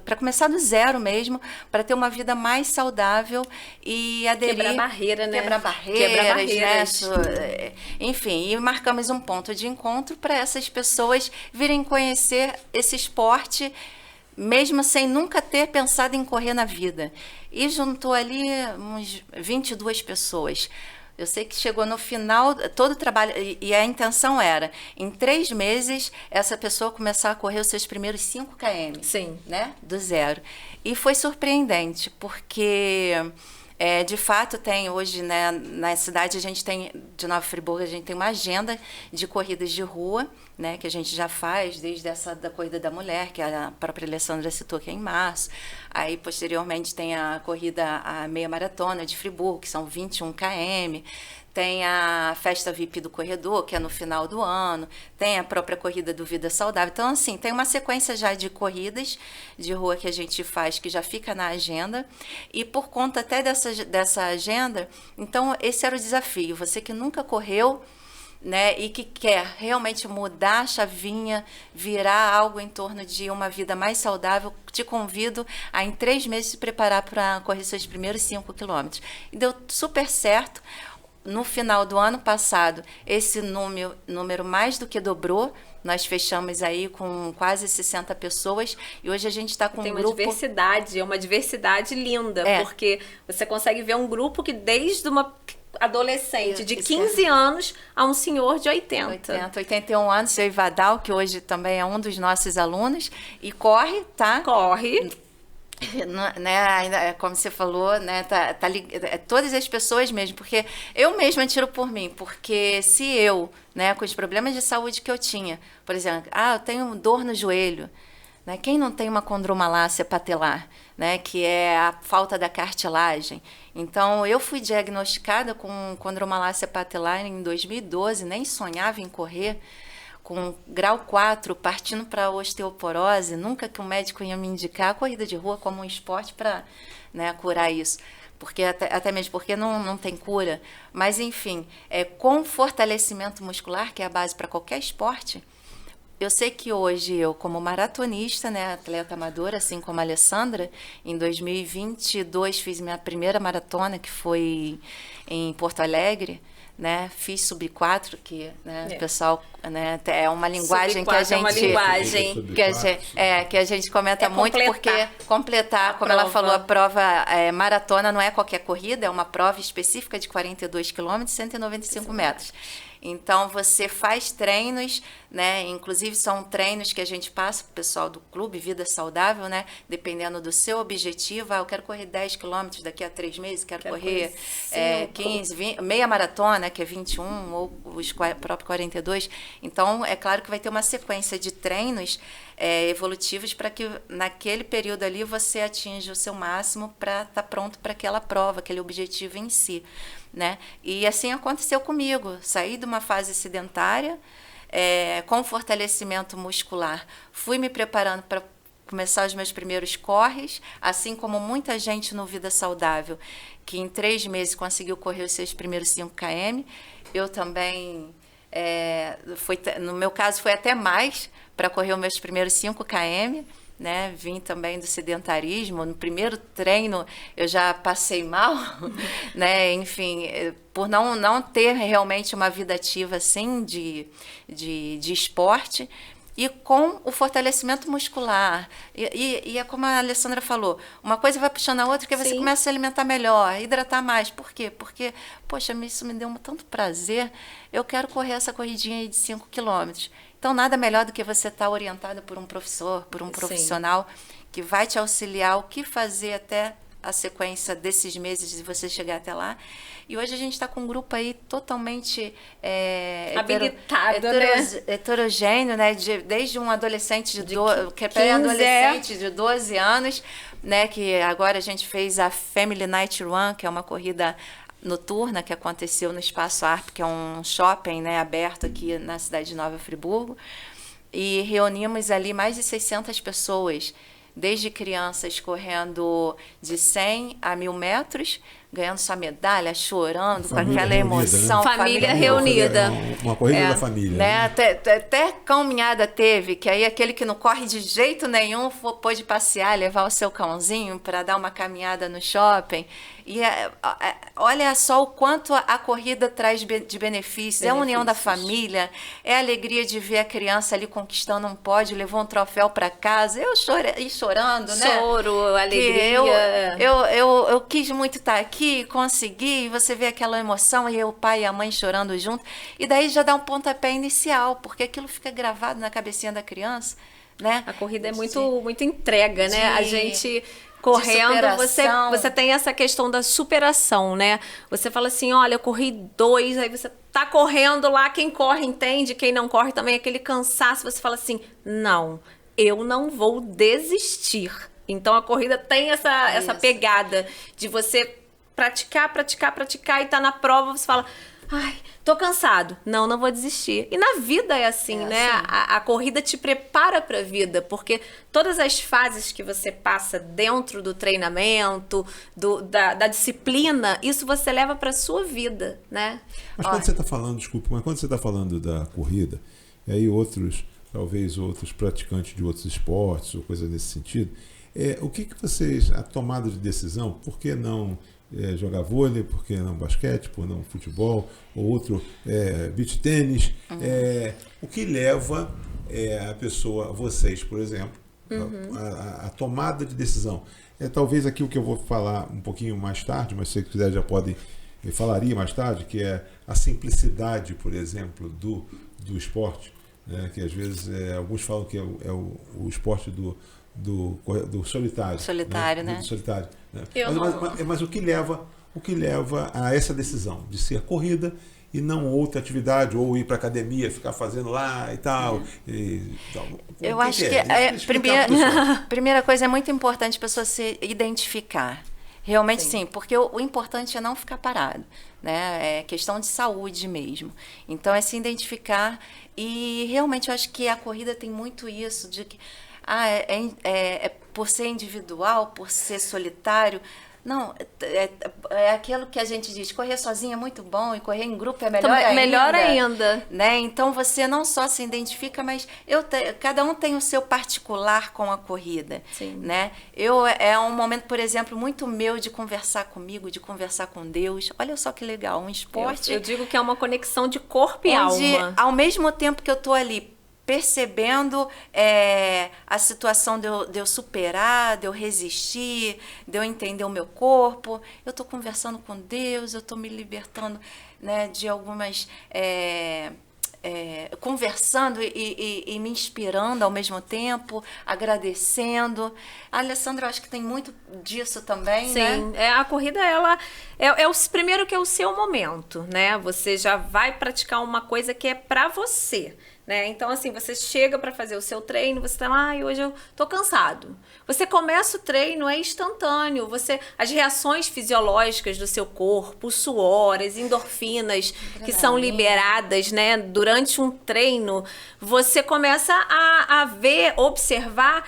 para começar do zero mesmo, para ter uma vida mais saudável e aderir... Quebrar barreira, né? Quebrar barreiras. Né? Enfim, e marcamos um ponto de encontro para essas pessoas virem conhecer esse esporte, mesmo sem nunca ter pensado em correr na vida. E juntou ali uns 22 pessoas. Eu sei que chegou no final, todo o trabalho, e a intenção era, em 3 meses, essa pessoa começar a correr os seus primeiros 5 km. Sim. Né? Do zero. E foi surpreendente, porque, de fato, tem hoje, né, na cidade, a gente tem, de Nova Friburgo, a gente tem uma agenda de corridas de rua, né, que a gente já faz, desde essa da Corrida da Mulher, que a própria Alessandra citou, que é em março. Aí, posteriormente, tem a corrida, a meia maratona de Friburgo, que são 21 km. Tem a festa VIP do corredor, que é no final do ano. Tem a própria corrida do Vida Saudável. Então, assim, tem uma sequência já de corridas de rua que a gente faz, que já fica na agenda. E por conta até dessa agenda, então, esse era o desafio. Você que nunca correu, né, e que quer realmente mudar a chavinha, virar algo em torno de uma vida mais saudável, te convido a, em 3 meses, se preparar para correr seus primeiros 5 quilômetros. E deu super certo. No final do ano passado, esse número mais do que dobrou. Nós fechamos aí com quase 60 pessoas e hoje a gente está com um grupo... Tem uma diversidade linda, porque você consegue ver um grupo que desde uma adolescente de 15 anos a um senhor de 81 anos, seu Ivadal, que hoje também é um dos nossos alunos, e corre, tá? Corre. Né, como você falou, né, todas as pessoas mesmo, porque eu mesma tiro por mim, porque se eu, né, com os problemas de saúde que eu tinha, por exemplo, eu tenho dor no joelho, né, quem não tem uma condromalácia patelar, né, que é a falta da cartilagem? Então, eu fui diagnosticada com condromalácia patelar em 2012, nem sonhava em correr, com grau 4, partindo para osteoporose, nunca que um médico ia me indicar a corrida de rua como um esporte para, né, curar isso. Porque até mesmo porque não tem cura. Mas, enfim, com fortalecimento muscular, que é a base para qualquer esporte, Eu sei que hoje eu, como maratonista, né, atleta amadora, assim como a Alessandra, em 2022 fiz minha primeira maratona, que foi em Porto Alegre, né? Fiz sub-4, que, né, o pessoal, né, é uma linguagem que a gente... é uma linguagem. Que a gente comenta muito, porque completar, como ela falou, a prova maratona não é qualquer corrida, é uma prova específica de 42 quilômetros e 195 metros. Então, você faz treinos, né? Inclusive, são treinos que a gente passa para o pessoal do clube Vida Saudável, né? Dependendo do seu objetivo. Eu quero correr 10 quilômetros daqui a 3 meses, quero correr 15, 20, meia maratona, que é 21, ou os próprios 42. Então, é claro que vai ter uma sequência de treinos evolutivos para que naquele período ali você atinja o seu máximo para estar pronto para aquela prova, aquele objetivo em si, né? E assim aconteceu comigo. Saí de uma fase sedentária, com fortalecimento muscular. Fui me preparando para começar os meus primeiros corres, assim como muita gente no Vida Saudável, que em 3 meses conseguiu correr os seus primeiros 5 km. Eu também, no meu caso, foi até mais para correr os meus primeiros 5 km. Né? Vim também do sedentarismo. No primeiro treino eu já passei mal, né? Enfim, por não ter realmente uma vida ativa assim de esporte. E com o fortalecimento muscular. E é como a Alessandra falou, uma coisa vai puxando a outra, que você começa a se alimentar melhor, hidratar mais. Por quê? Porque, poxa, isso me deu tanto prazer, eu quero correr essa corridinha aí de 5 quilômetros. Então, nada melhor do que você estar orientada por um professor, por um profissional que vai te auxiliar o que fazer até a sequência desses meses de você chegar até lá. E hoje a gente está com um grupo aí totalmente habilitado, heterogêneo, né? Desde um adolescente adolescente de 12 anos, né? Que agora a gente fez a Family Night Run, que é uma corrida noturna que aconteceu no Espaço Arp, que é um shopping, né, aberto aqui na cidade de Nova Friburgo, e reunimos ali mais de 600 pessoas, desde crianças correndo de 100 a 1.000 metros, ganhando sua medalha, chorando, com aquela emoção. Família reunida. Uma corrida da família. Né? Até caminhada teve, que aí aquele que não corre de jeito nenhum pôde passear, levar o seu cãozinho para dar uma caminhada no shopping. E olha só o quanto a corrida traz de benefícios. É a união da família, é a alegria de ver a criança ali conquistando um pódio, levou um troféu para casa. Eu chorei chorando, né? Choro, alegria. Eu quis muito estar aqui, consegui, e você vê aquela emoção, e o pai e a mãe chorando junto. E daí já dá um pontapé inicial, porque aquilo fica gravado na cabecinha da criança, né? A corrida é muito entrega, né? A gente correndo, você tem essa questão da superação, né? Você fala assim, olha, eu corri 2, aí você tá correndo lá, quem corre entende, quem não corre também, aquele cansaço, você fala assim, não, eu não vou desistir. Então a corrida tem essa pegada de você praticar e tá na prova, você fala, ai, tô cansado. Não vou desistir. E na vida é assim, né? Assim. A corrida te prepara para a vida, porque todas as fases que você passa dentro do treinamento, da disciplina, isso você leva para sua vida, né? Mas quando você está falando, desculpa, mas quando você está falando da corrida, e aí talvez outros praticantes de outros esportes ou coisa nesse sentido, o que vocês, a tomada de decisão, por que não jogar vôlei, por que não basquete, por não futebol, ou outro beach tênis, o que leva a pessoa, vocês, por exemplo, a tomada de decisão. Talvez aqui o que eu vou falar um pouquinho mais tarde, mas se você quiser já pode, eu falaria mais tarde, que é a simplicidade, por exemplo, do esporte, né, que às vezes alguns falam que é o esporte do solitário. Solitário, né? Do solitário, né? Mas o que leva a essa decisão de ser corrida e não outra atividade, ou ir para academia, ficar fazendo lá e tal. Eu acho que primeira coisa, é muito importante a pessoa se identificar. Realmente sim, porque o importante é não ficar parado, né? É questão de saúde mesmo. Então é se identificar, e realmente eu acho que a corrida tem muito isso de que por ser individual, por ser solitário, Não, é aquilo que a gente diz, correr sozinho é muito bom e correr em grupo é melhor ainda. Melhor ainda. Né? Então você não só se identifica, mas cada um tem o seu particular com a corrida. Sim. Né? É um momento, por exemplo, muito meu de conversar comigo, de conversar com Deus. Olha só que legal, um esporte. Eu digo que é uma conexão de corpo e onde, alma. Ao mesmo tempo que eu estou ali percebendo a situação de eu superar, de eu resistir, de eu entender o meu corpo, eu estou conversando com Deus, eu estou me libertando, né, de algumas... conversando e me inspirando ao mesmo tempo, agradecendo. A Alessandra, eu acho que tem muito disso também, Sim, né? A corrida, ela primeiro que é o seu momento, né? Você já vai praticar uma coisa que é pra você, né? Então, assim, você chega para fazer o seu treino, você tá lá, hoje eu tô cansado. Você começa o treino, é instantâneo. As reações fisiológicas do seu corpo, o suor, as endorfinas que são liberadas, né, durante um treino, você começa a ver, observar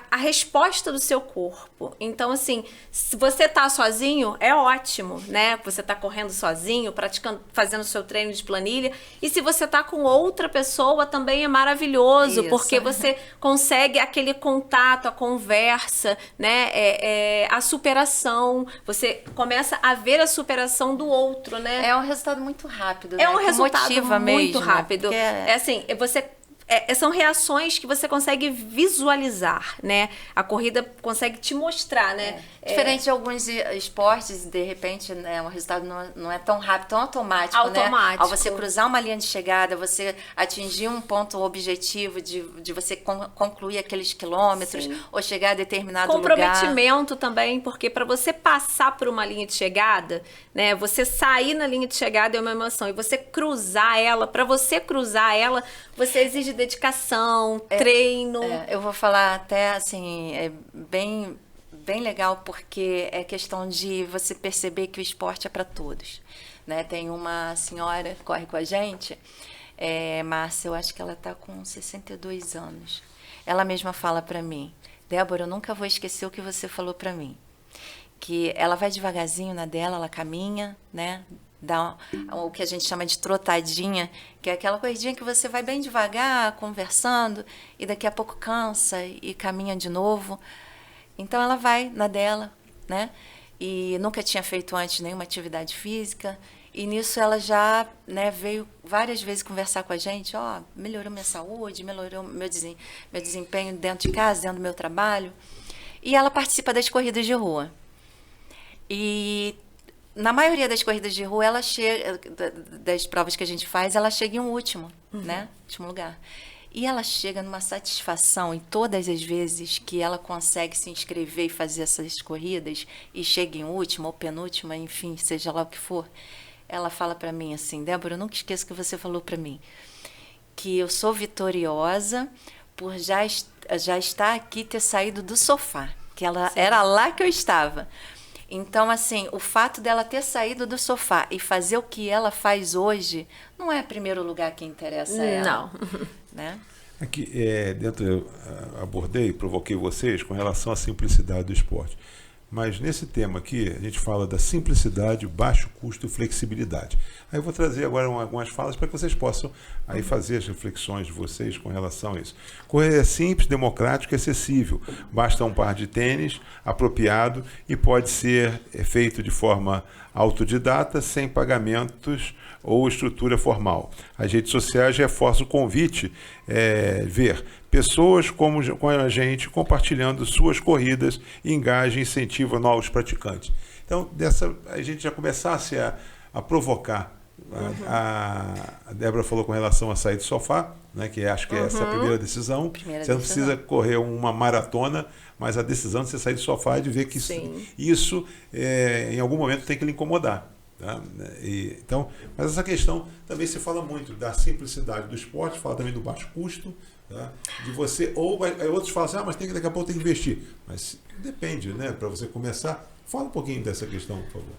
a resposta do seu corpo. Então, assim, se você tá sozinho, é ótimo, né? Você tá correndo sozinho, praticando, fazendo o seu treino de planilha. E se você tá com outra pessoa, também é maravilhoso, porque você consegue aquele contato, a conversa, né? A superação. Você começa a ver a superação do outro, né? É um resultado muito rápido, né? É um resultado muito mesmo, rápido. Assim, são reações que você consegue visualizar, né? A corrida consegue te mostrar, né? Diferente de alguns esportes, de repente, né, o resultado não é tão rápido, tão automático, né? Ao você cruzar uma linha de chegada, você atingir um ponto objetivo de você concluir aqueles quilômetros, sim, ou chegar a determinado lugar. Comprometimento também, porque para você passar por uma linha de chegada, né, você sair na linha de chegada é uma emoção, e você cruzar ela, para você cruzar ela, você exige dedicação, treino. Eu vou falar até assim, bem legal, porque é questão de você perceber que o esporte é para todos, né? Tem uma senhora que corre com a gente, Márcia, eu acho que ela está com 62 anos. Ela mesma fala para mim, Débora, eu nunca vou esquecer o que você falou para mim, que ela vai devagarzinho na dela, ela caminha, né? Dá o que a gente chama de trotadinha, que é aquela corridinha que você vai bem devagar, conversando, e daqui a pouco cansa e caminha de novo. Então ela vai na dela, né? E nunca tinha feito antes nenhuma atividade física. E nisso ela já, né, veio várias vezes conversar com a gente. Melhorou minha saúde, melhorou meu desempenho dentro de casa, dentro do meu trabalho. E ela participa das corridas de rua. E na maioria das corridas de rua, ela chega, das provas que a gente faz, ela chega em último, né? Último lugar. E ela chega numa satisfação em todas as vezes que ela consegue se inscrever e fazer essas corridas e chega em última ou penúltima, enfim, seja lá o que for. Ela fala para mim assim, Débora, eu nunca esqueço o que você falou para mim, que eu sou vitoriosa por já estar aqui, ter saído do sofá, que era lá que eu estava. Então, assim, o fato dela ter saído do sofá e fazer o que ela faz hoje, não é o primeiro lugar que interessa a ela. Não. Né? Aqui, dentro eu abordei, provoquei vocês com relação à simplicidade do esporte. Mas nesse tema aqui, a gente fala da simplicidade, baixo custo e flexibilidade. Aí eu vou trazer agora algumas falas para que vocês possam aí fazer as reflexões de vocês com relação a isso. Correr é simples, democrático e acessível. Basta um par de tênis apropriado e pode ser feito de forma autodidata, sem pagamentos ou estrutura formal. As redes sociais reforçam o convite, ver pessoas como a gente compartilhando suas corridas, engaja e incentiva novos praticantes. Então, a gente já começasse a provocar. A Débora falou com relação a sair do sofá, né, que acho que essa é a primeira decisão. Você não precisa correr uma maratona, mas a decisão de você sair do sofá é de ver que isso em algum momento tem que lhe incomodar. Tá? Então, mas essa questão também se fala muito da simplicidade do esporte, fala também do baixo custo, tá? De você, outros falam assim, mas daqui a pouco tem que investir. Mas depende, né? Para você começar, fala um pouquinho dessa questão, por favor.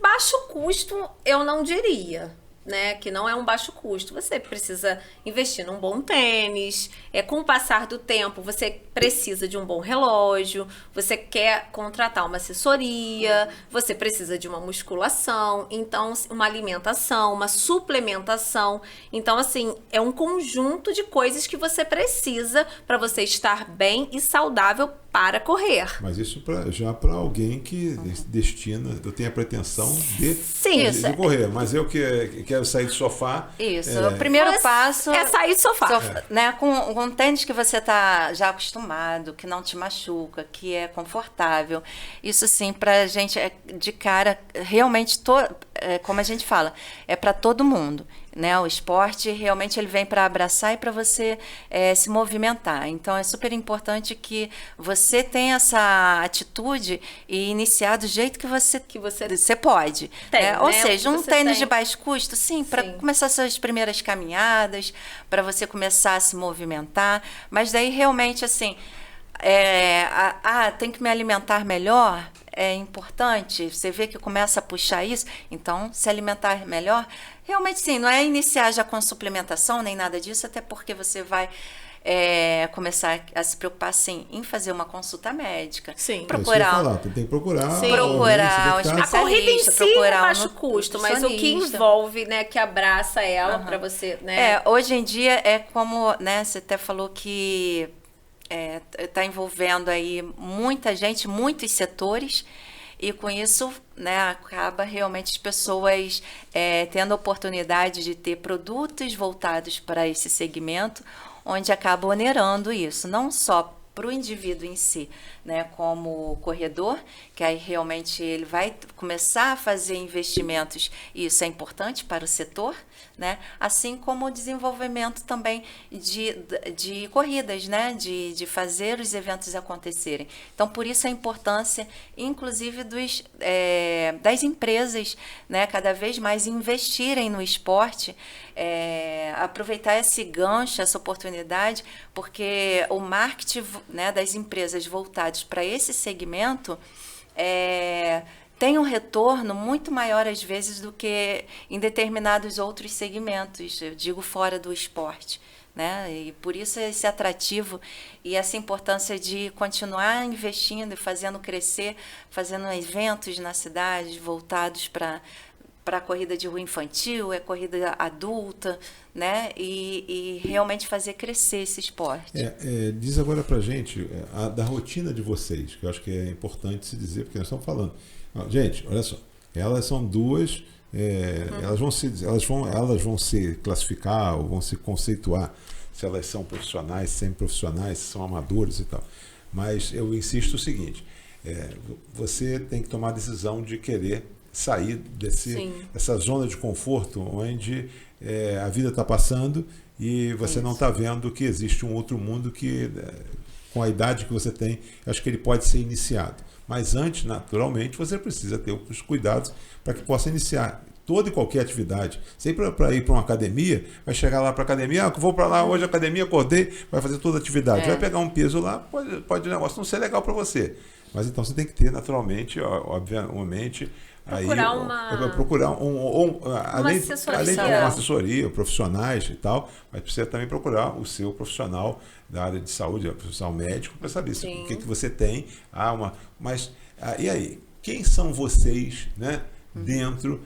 Baixo custo, eu não diria. né, que não é um baixo custo. Você precisa investir num bom tênis, com o passar do tempo, você precisa de um bom relógio, você quer contratar uma assessoria, você precisa de uma musculação, então uma alimentação, uma suplementação. Então, assim, é um conjunto de coisas que você precisa para você estar bem e saudável para correr. Mas isso já para alguém que destina, eu tenho a pretensão de correr, mas eu que quero sair do sofá. Isso, o primeiro passo é sair do sofá. Né, com um tênis que você está já acostumado, que não te machuca, que é confortável. Isso sim, para a gente de cara, realmente, como a gente fala, é para todo mundo. Né, o esporte realmente ele vem para abraçar e para você se movimentar. Então é super importante que você tenha essa atitude e iniciar do jeito que você pode. Tem, né? Né? Ou seja, um tênis de baixo custo, sim, para começar suas primeiras caminhadas, para você começar a se movimentar. Mas daí realmente assim, tem que me alimentar melhor. É importante, você vê que começa a puxar isso, então se alimentar melhor, realmente sim, não é iniciar já com suplementação nem nada disso, até porque você vai começar a se preocupar sim em fazer uma consulta médica. Sim. Procurar. Tem que procurar. Procurar um especialista. A corrida em si é baixo custo, mas o que envolve, né, que abraça ela para você, né? Hoje em dia é como, né, você até falou que está envolvendo aí muita gente, muitos setores, e com isso, né, acaba realmente as pessoas tendo a oportunidade de ter produtos voltados para esse segmento, onde acaba onerando isso, não só para o indivíduo em si, né, como corredor, que aí realmente ele vai começar a fazer investimentos, e isso é importante para o setor, né, assim como o desenvolvimento também de corridas, né, de fazer os eventos acontecerem. Então, por isso a importância, inclusive, das empresas, né, cada vez mais investirem no esporte, aproveitar esse gancho, essa oportunidade, porque o marketing, né, das empresas voltados para esse segmento tem um retorno muito maior às vezes do que em determinados outros segmentos, eu digo fora do esporte, né? E por isso esse atrativo e essa importância de continuar investindo e fazendo crescer, fazendo eventos na cidade voltados para a corrida de rua infantil, corrida adulta, né? E realmente fazer crescer esse esporte. Diz agora pra gente da rotina de vocês, que eu acho que é importante se dizer, porque nós estamos falando. Gente, olha só, elas são duas, elas vão se classificar ou vão se conceituar se elas são profissionais, semi-profissionais, se são amadores e tal. Mas eu insisto o seguinte, você tem que tomar a decisão de querer sair dessa zona de conforto onde a vida está passando e você não está vendo que existe um outro mundo que, com a idade que você tem, acho que ele pode ser iniciado. Mas antes, naturalmente, você precisa ter os cuidados para que possa iniciar toda e qualquer atividade. Sempre para ir para uma academia, vai chegar lá para a academia, vou para lá hoje, academia, acordei, vai fazer toda a atividade. Vai pegar um peso lá, pode o negócio não ser legal para você. Mas então você tem que ter, naturalmente, obviamente, além de uma assessoria, profissionais e tal, mas precisa também procurar o seu profissional da área de saúde, o profissional médico, para saber o que você tem. E aí, quem são vocês, né, dentro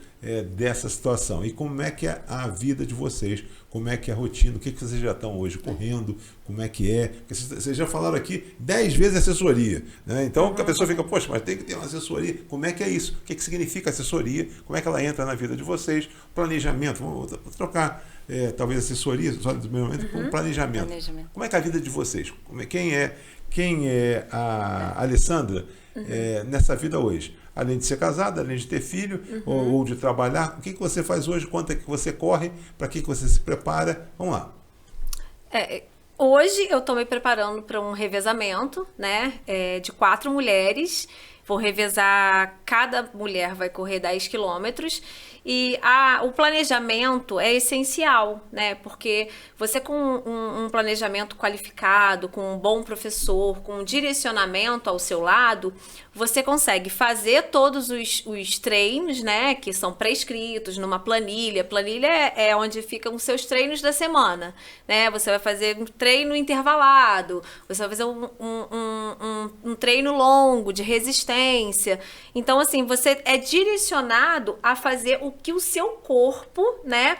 dessa situação? E como é que é a vida de vocês? Como é que é a rotina? O que vocês já estão hoje correndo? Como é que é? Porque vocês já falaram aqui 10 vezes assessoria, né? Então a pessoa fica, poxa, mas tem que ter uma assessoria. Como é que é isso? O que significa assessoria? Como é que ela entra na vida de vocês? Planejamento, vamos trocar talvez assessoria, só no primeiro momento, com planejamento. Como é que é a vida de vocês? Quem é a Alessandra nessa vida hoje? Além de ser casada, além de ter filho, ou de trabalhar, o que você faz hoje? Quanto é que você corre? Para que você se prepara? Vamos lá. Hoje eu estou me preparando para um revezamento, né, de 4 mulheres. Vou revezar, cada mulher vai correr 10 quilômetros. E o planejamento é essencial, né? Porque você com um planejamento qualificado, com um bom professor, com um direcionamento ao seu lado, você consegue fazer todos os treinos, né? Que são prescritos numa planilha. Planilha é onde ficam os seus treinos da semana, né? Você vai fazer um treino intervalado, você vai fazer um treino longo de resistência. Então, assim, você é direcionado a fazer o que o seu corpo, né,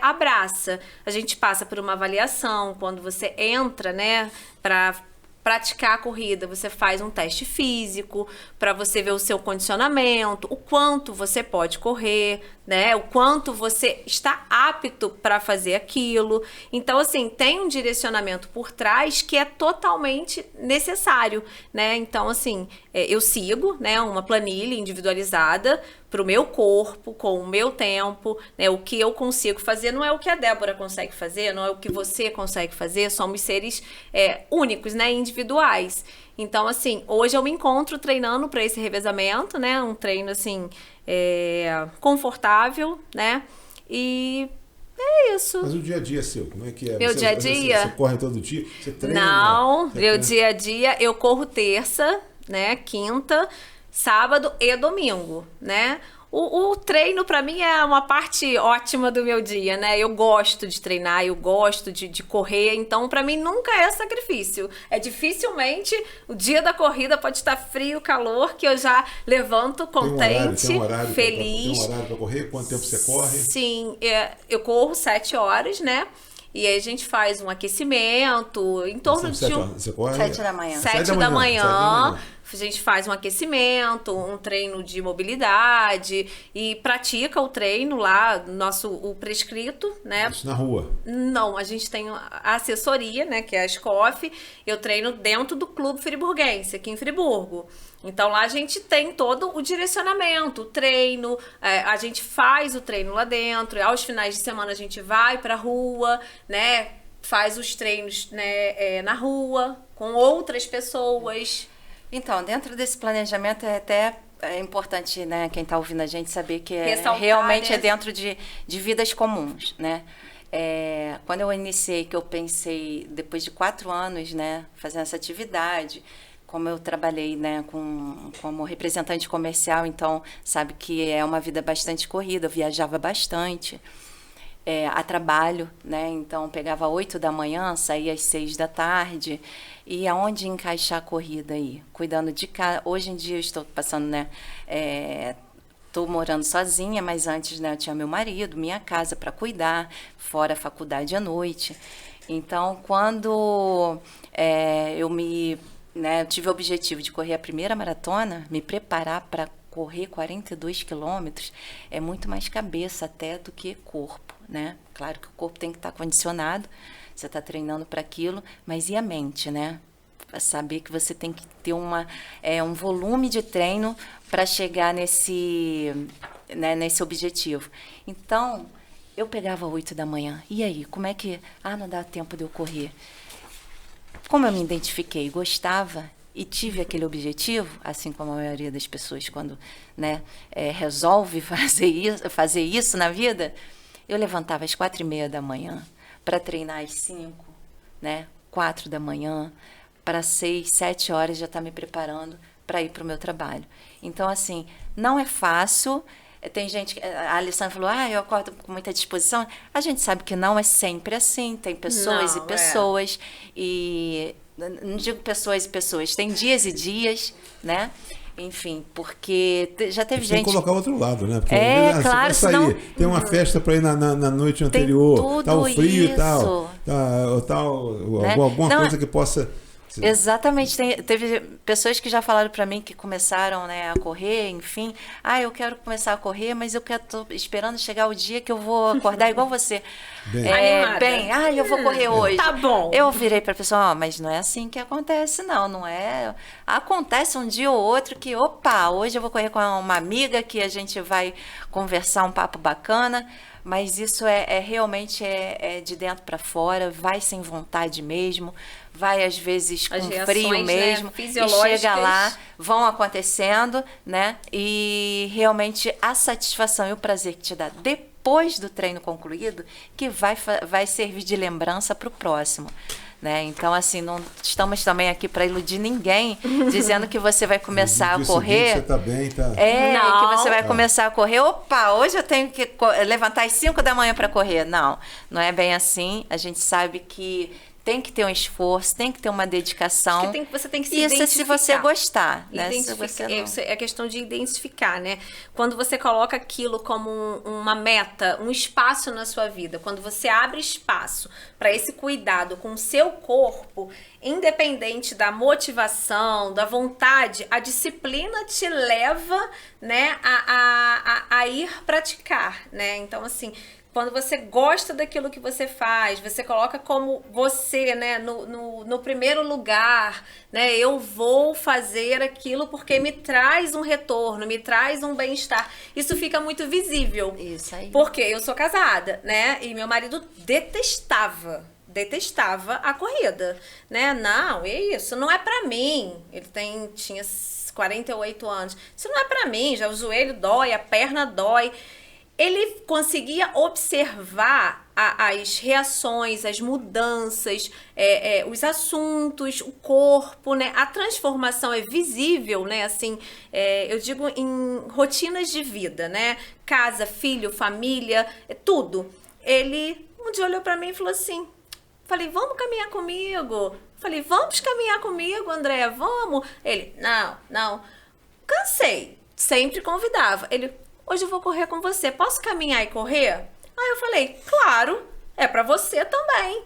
abraça. A gente passa por uma avaliação quando você entra, né, para praticar a corrida, você faz um teste físico para você ver o seu condicionamento, o quanto você pode correr, né? O quanto você está apto para fazer aquilo. Então, assim, tem um direcionamento por trás que é totalmente necessário, né? Então, assim, eu sigo, né, uma planilha individualizada para o meu corpo, com o meu tempo, né? O que eu consigo fazer não é o que a Débora consegue fazer, não é o que você consegue fazer, somos seres únicos, né? Individuais. Então, assim, hoje eu me encontro treinando para esse revezamento, né? Um treino, assim, confortável, né? E é isso. Mas o dia a dia seu, como é que é? Meu dia a dia? Você corre todo dia? Você treina? Não, meu dia a dia eu corro terça, né? Quinta, sábado e domingo, né? O treino, para mim, é uma parte ótima do meu dia, né? Eu gosto de treinar, eu gosto de correr, então, para mim, nunca é sacrifício. Dificilmente o dia da corrida pode estar frio, calor, que eu já levanto contente, feliz. Tem um horário para correr? Quanto tempo você corre? Sim, eu corro 7 horas, né? E aí a gente faz um aquecimento em torno de Você corre? 7 da manhã. 7 da manhã. A gente faz um aquecimento, um treino de mobilidade e pratica o treino lá, o prescrito, né? Isso na rua? Não, a gente tem a assessoria, né, que é a SCOF. Eu treino dentro do Clube Friburguense, aqui em Friburgo. Então lá a gente tem todo o direcionamento, o treino, a gente faz o treino lá dentro, aos finais de semana a gente vai pra rua, né, faz os treinos, né, na rua, com outras pessoas. Então, dentro desse planejamento é até importante, né, quem está ouvindo a gente saber que realmente é dentro de vidas comuns, né? Quando eu iniciei, que eu pensei, depois de 4 anos, né, fazendo essa atividade, como eu trabalhei, né, como representante comercial, então sabe que é uma vida bastante corrida, eu viajava bastante a trabalho, né, então pegava 8 da manhã, saía às 6 da tarde, e aonde encaixar a corrida aí? Cuidando de casa. Hoje em dia eu estou passando, né, estou morando sozinha, mas antes, né, eu tinha meu marido, minha casa para cuidar, fora a faculdade à noite. Então, quando eu tive o objetivo de correr a primeira maratona, me preparar para correr 42 quilômetros, é muito mais cabeça até do que corpo, né? Claro que o corpo tem que estar condicionado, você está treinando para aquilo, mas e a mente, né? Saber que você tem que ter um volume de treino para chegar nesse objetivo. Então, eu pegava 8 da manhã. E aí, como é que... não dá tempo de eu correr. Como eu me identifiquei, gostava e tive aquele objetivo, assim como a maioria das pessoas quando, né, resolve fazer isso na vida, eu levantava às 4:30 da manhã para treinar às 5, né, 4 da manhã, para 6, 7 horas já estar me preparando para ir para o meu trabalho. Então, assim, não é fácil. Tem gente, a Alessandra falou, eu acordo com muita disposição. A gente sabe que não é sempre assim, tem pessoas e pessoas, e não digo pessoas e pessoas, tem dias e dias, né? Enfim, porque já teve gente... Tem que colocar o outro lado, né? Porque claro, você vai sair, senão... tem uma festa para ir na noite anterior, tá o frio isso. E tal, né? Alguma coisa que possa... Exatamente, teve pessoas que já falaram para mim que começaram, né, a correr, enfim, eu quero começar a correr, mas eu tô esperando chegar o dia que eu vou acordar igual você, eu vou correr hoje. Tá bom. Eu virei para a pessoa, mas não é assim que acontece, não é, acontece um dia ou outro que, hoje eu vou correr com uma amiga que a gente vai conversar um papo bacana, mas isso realmente de dentro para fora, vai sem vontade mesmo, vai às vezes com frio mesmo, e chega lá, vão acontecendo, né? E realmente a satisfação e o prazer que te dá depois do treino concluído, que vai servir de lembrança para o próximo. Né? Então, assim, não estamos também aqui para iludir ninguém, dizendo que você vai começar a correr. Você tá bem, tá? Que você vai começar a correr. Opa, hoje eu tenho que levantar às 5 da manhã para correr. Não, não é bem assim. A gente sabe que tem que ter um esforço, tem que ter uma dedicação. Você tem que se identificar. Isso se você gostar. Né? É questão de identificar, né? Quando você coloca aquilo como uma meta, um espaço na sua vida, quando você abre espaço para esse cuidado com o seu corpo, independente da motivação, da vontade, a disciplina te leva, né, a ir praticar, né? Então, assim, quando você gosta daquilo que você faz, você coloca como você, né, no primeiro lugar, né? Eu vou fazer aquilo porque me traz um retorno, me traz um bem-estar. Isso fica muito visível. Isso aí. Porque eu sou casada, né? E meu marido detestava a corrida, né? Não, isso não é pra mim. Ele tinha 48 anos. Isso não é pra mim, já o joelho dói, a perna dói. Ele conseguia observar as reações, as mudanças, os assuntos, o corpo, né? A transformação é visível, né? Assim, eu digo em rotinas de vida, né? Casa, filho, família, tudo. Ele um dia olhou para mim e falou assim, falei, vamos caminhar comigo? Falei, vamos caminhar comigo, Andréa, vamos? Ele, não, cansei, sempre convidava. Ele, hoje eu vou correr com você, posso caminhar e correr? Aí eu falei, claro, é pra você também.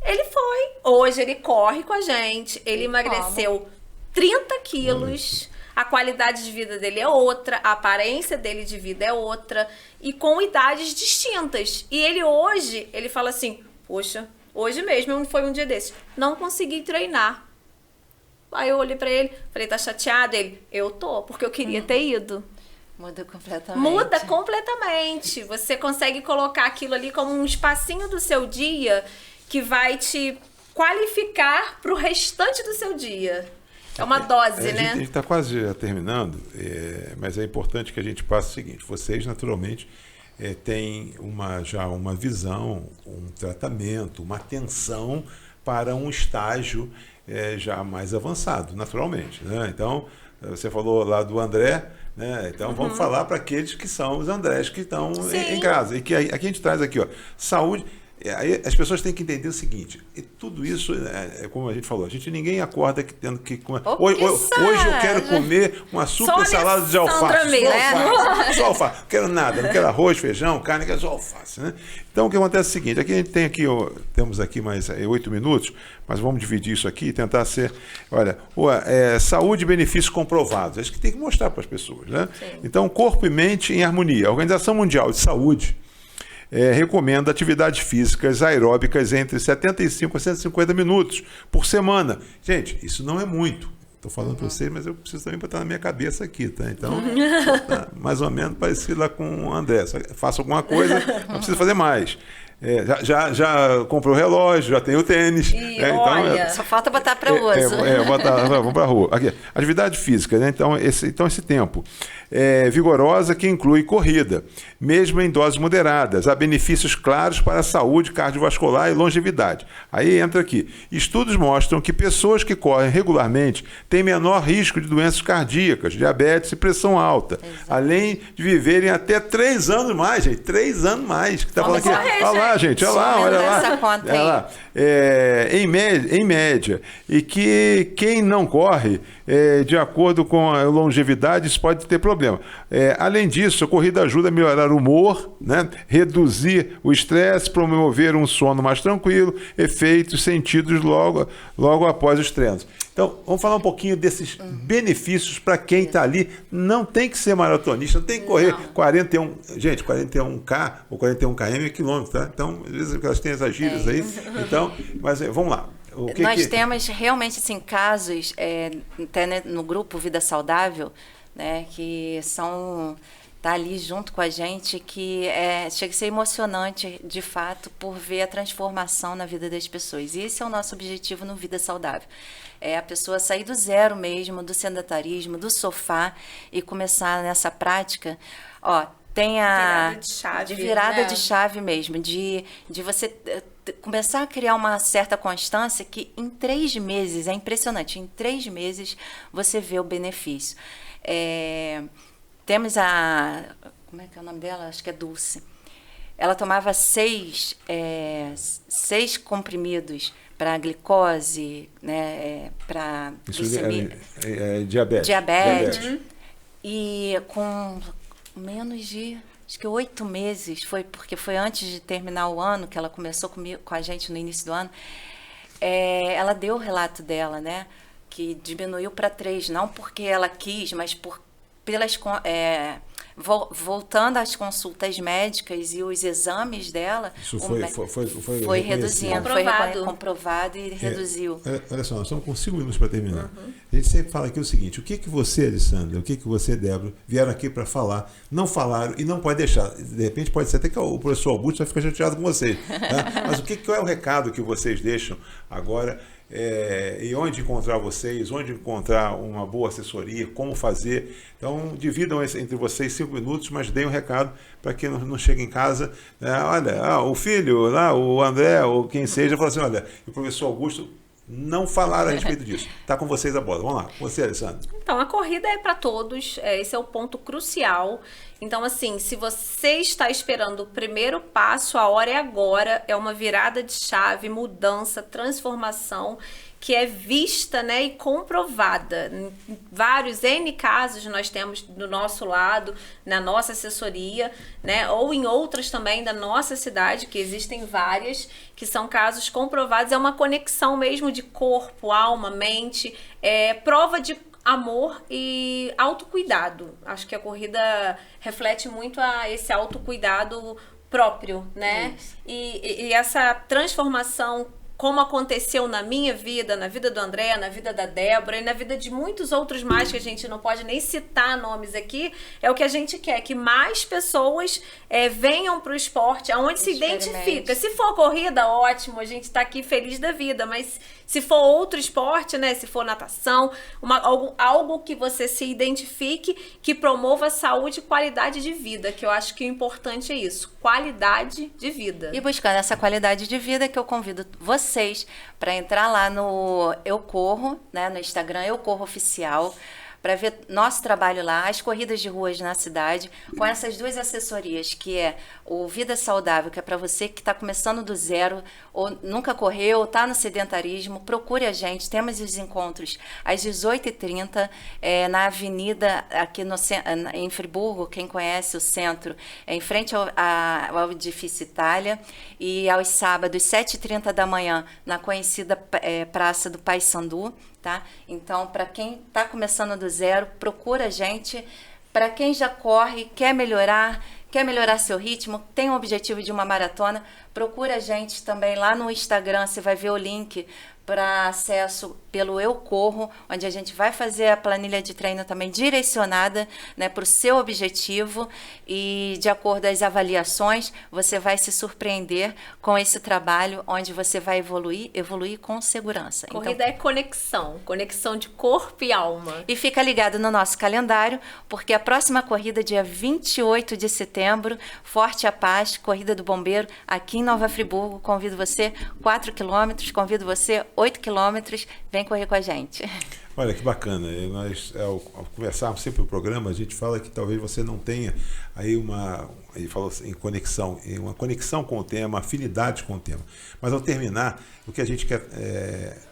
Ele foi, hoje ele corre com a gente, ele emagreceu 30 quilos, a qualidade de vida dele é outra, a aparência dele de vida é outra, e com idades distintas. E ele hoje, ele fala assim, poxa, hoje mesmo, foi um dia desses, não consegui treinar. Aí eu olhei pra ele, falei, tá chateado? Ele, eu tô, porque eu queria ter ido. Muda completamente. Muda completamente. Você consegue colocar aquilo ali como um espacinho do seu dia que vai te qualificar para o restante do seu dia. É uma dose, né? A gente está quase terminando, mas é importante que a gente passe o seguinte. Vocês, naturalmente, têm já uma visão, um tratamento, uma atenção para um estágio já mais avançado, naturalmente. Né? Então, você falou lá do André, né? Então vamos falar para aqueles que são os Andrés que estão em casa. E que aqui a gente traz aqui, ó, saúde. Aí as pessoas têm que entender o seguinte, e tudo isso, como a gente falou, ninguém acorda tendo que comer. Hoje eu quero comer uma super salada de alface. Só alface. Não quero nada, não quero arroz, feijão, carne, quero só alface. Né? Então o que acontece é o seguinte, aqui a gente tem temos aqui mais 8 minutos, mas vamos dividir isso aqui e tentar ser, olha, saúde e benefícios comprovados. Acho que tem que mostrar para as pessoas. Né? Então, corpo e mente em harmonia. A Organização Mundial de Saúde recomenda atividades físicas aeróbicas entre 75 a 150 minutos por semana. Gente, isso não é muito. Estou falando para vocês, mas eu preciso também botar na minha cabeça aqui, tá? Então, tá mais ou menos parecido lá com o André. Faço alguma coisa, não preciso fazer mais. Já comprou o relógio, já tem o tênis. Então, só falta botar para o uso. Vamos para a rua. Aqui, atividade física, né? Então, esse tempo vigorosa que inclui corrida, mesmo em doses moderadas. Há benefícios claros para a saúde cardiovascular e longevidade. Aí entra aqui. Estudos mostram que pessoas que correm regularmente têm menor risco de doenças cardíacas, diabetes e pressão alta. Exato. Além de viverem até 3 anos mais, gente. 3 anos mais. Que tá falando aqui. Olha lá, gente. Olha lá. Essa conta aí. Lá. Em média. E que quem não corre, de acordo com a longevidade, isso pode ter problema. Além disso, a corrida ajuda a melhorar o humor, né? Reduzir o estresse, promover um sono mais tranquilo, efeitos sentidos logo após os treinos. Então, vamos falar um pouquinho desses benefícios para quem está ali. Não tem que ser maratonista, não tem que correr 41K ou 41 km é quilômetro, tá? Então, às vezes elas têm essas gírias aí. Então, mas vamos lá. Nós temos realmente assim, casos, até no grupo Vida Saudável, né, que são tá ali junto com a gente, que chega a ser emocionante, de fato, por ver a transformação na vida das pessoas. E esse é o nosso objetivo no Vida Saudável. É a pessoa sair do zero mesmo, do sedentarismo, do sofá e começar nessa prática, tem a virada de chave mesmo, de você começar a criar uma certa constância que em 3 meses, é impressionante, em 3 meses você vê o benefício. Temos como é que é o nome dela? Acho que é Dulce. Ela tomava 6 comprimidos para glicose, né, para glicemia. Diabetes. E com menos de, acho que 8 meses, porque foi antes de terminar o ano, que ela começou com a gente no início do ano, ela deu o relato dela, né, que diminuiu para 3, não porque ela quis, mas voltando às consultas médicas e os exames dela, isso foi reduzindo, foi comprovado e reduziu. Olha só, nós estamos com 5 minutos para terminar. A gente sempre fala aqui o seguinte: o que você, Alessandra, o que você, Débora, vieram aqui para falar, não falaram e não pode deixar. De repente pode ser até que o professor Augusto vai ficar chateado com vocês. Tá? Mas qual é o recado que vocês deixam agora? E onde encontrar vocês, onde encontrar uma boa assessoria, como fazer. Então, dividam entre vocês 5 minutos, mas deem um recado para que não chegue em casa, olha, o filho, lá, o André, ou quem seja, fala assim, olha, o professor Augusto não falaram a respeito disso. Está com vocês a bola. Vamos lá, você, Alessandra. Então, a corrida é para todos, esse é o ponto crucial. Então, assim, se você está esperando o primeiro passo, a hora é agora, é uma virada de chave, mudança, transformação, que é vista, né, e comprovada. Em vários N casos nós temos do nosso lado, na nossa assessoria, né, ou em outras também da nossa cidade, que existem várias, que são casos comprovados. É uma conexão mesmo de corpo, alma, mente, prova de amor e autocuidado. Acho que a corrida reflete muito esse autocuidado próprio, né? E essa transformação, como aconteceu na minha vida, na vida do André, na vida da Débora e na vida de muitos outros mais que a gente não pode nem citar nomes aqui, é o que a gente quer, que mais pessoas venham para o esporte, aonde se identifica. Se for corrida, ótimo, a gente está aqui feliz da vida, mas se for outro esporte, né, se for natação, algo que você se identifique, que promova saúde e qualidade de vida, que eu acho que o importante é isso, qualidade de vida. E buscando essa qualidade de vida, que eu convido vocês para entrar lá no Eu Corro, né, no Instagram Eu Corro Oficial, para ver nosso trabalho lá, as corridas de ruas na cidade, com essas 2 assessorias, que é o Vida Saudável, que é para você que está começando do zero, ou nunca correu, está no sedentarismo, procure a gente. Temos os encontros às 18h30, na avenida, aqui em Friburgo, quem conhece o centro, em frente ao edifício Itália, e aos sábados, 7h30 da manhã, na conhecida Praça do Paissandu. Tá? Então, para quem está começando do zero, procura a gente. Para quem já corre, quer melhorar seu ritmo, tem o objetivo de uma maratona, procura a gente também lá no Instagram. Você vai ver o link para acesso pelo Eu Corro, onde a gente vai fazer a planilha de treino também direcionada, né, para o seu objetivo, e de acordo com as avaliações, você vai se surpreender com esse trabalho, onde você vai evoluir com segurança. Corrida é conexão de corpo e alma. E fica ligado no nosso calendário, porque a próxima corrida, dia 28 de setembro, Forte a Paz, Corrida do Bombeiro, aqui em Nova Friburgo. Convido você, 4 quilômetros, convido você, 8 quilômetros, vem correr com a gente. Olha que bacana, nós ao conversarmos sempre o programa, a gente fala que talvez você não tenha aí ele falou em conexão, uma conexão com o tema, afinidade com o tema, mas ao terminar, o que a gente quer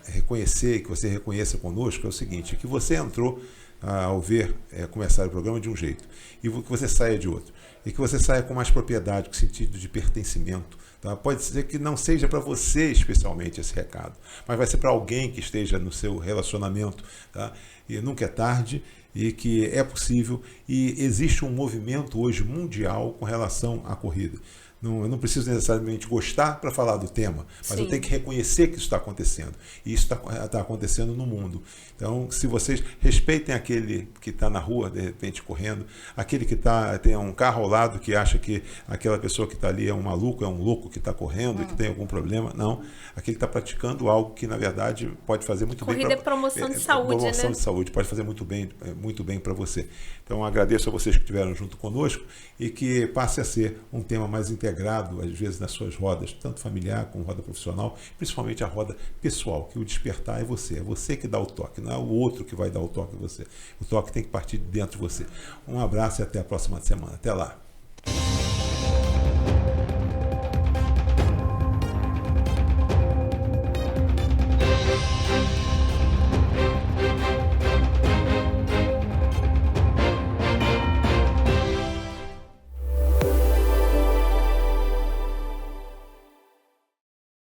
reconhecer, que você reconheça conosco, é o seguinte, que você entrou ao ver começar o programa de um jeito, e que você saia de outro, e que você saia com mais propriedade, com sentido de pertencimento. Tá? Pode ser que não seja para você especialmente esse recado, mas vai ser para alguém que esteja no seu relacionamento. Tá? E nunca é tarde, e que é possível, e existe um movimento hoje mundial com relação à corrida. Eu não preciso necessariamente gostar para falar do tema, mas eu Sim. tenho que reconhecer que isso está acontecendo. E isso está acontecendo no mundo. Então, se vocês respeitem aquele que está na rua, de repente, correndo, aquele que tem um carro ao lado que acha que aquela pessoa que está ali é um maluco, é um louco que está correndo e que tem algum problema. Não. Aquele que está praticando algo que, na verdade, pode fazer muito bem. Corrida é promoção de saúde, promoção né? de saúde, pode fazer muito bem para você. Então, agradeço a vocês que estiveram junto conosco e que passe a ser um tema mais integrado, às vezes, nas suas rodas, tanto familiar como roda profissional, principalmente a roda pessoal, que o despertar é você que dá o toque, não é o outro que vai dar o toque a você. O toque tem que partir de dentro de você. Um abraço e até a próxima semana. Até lá.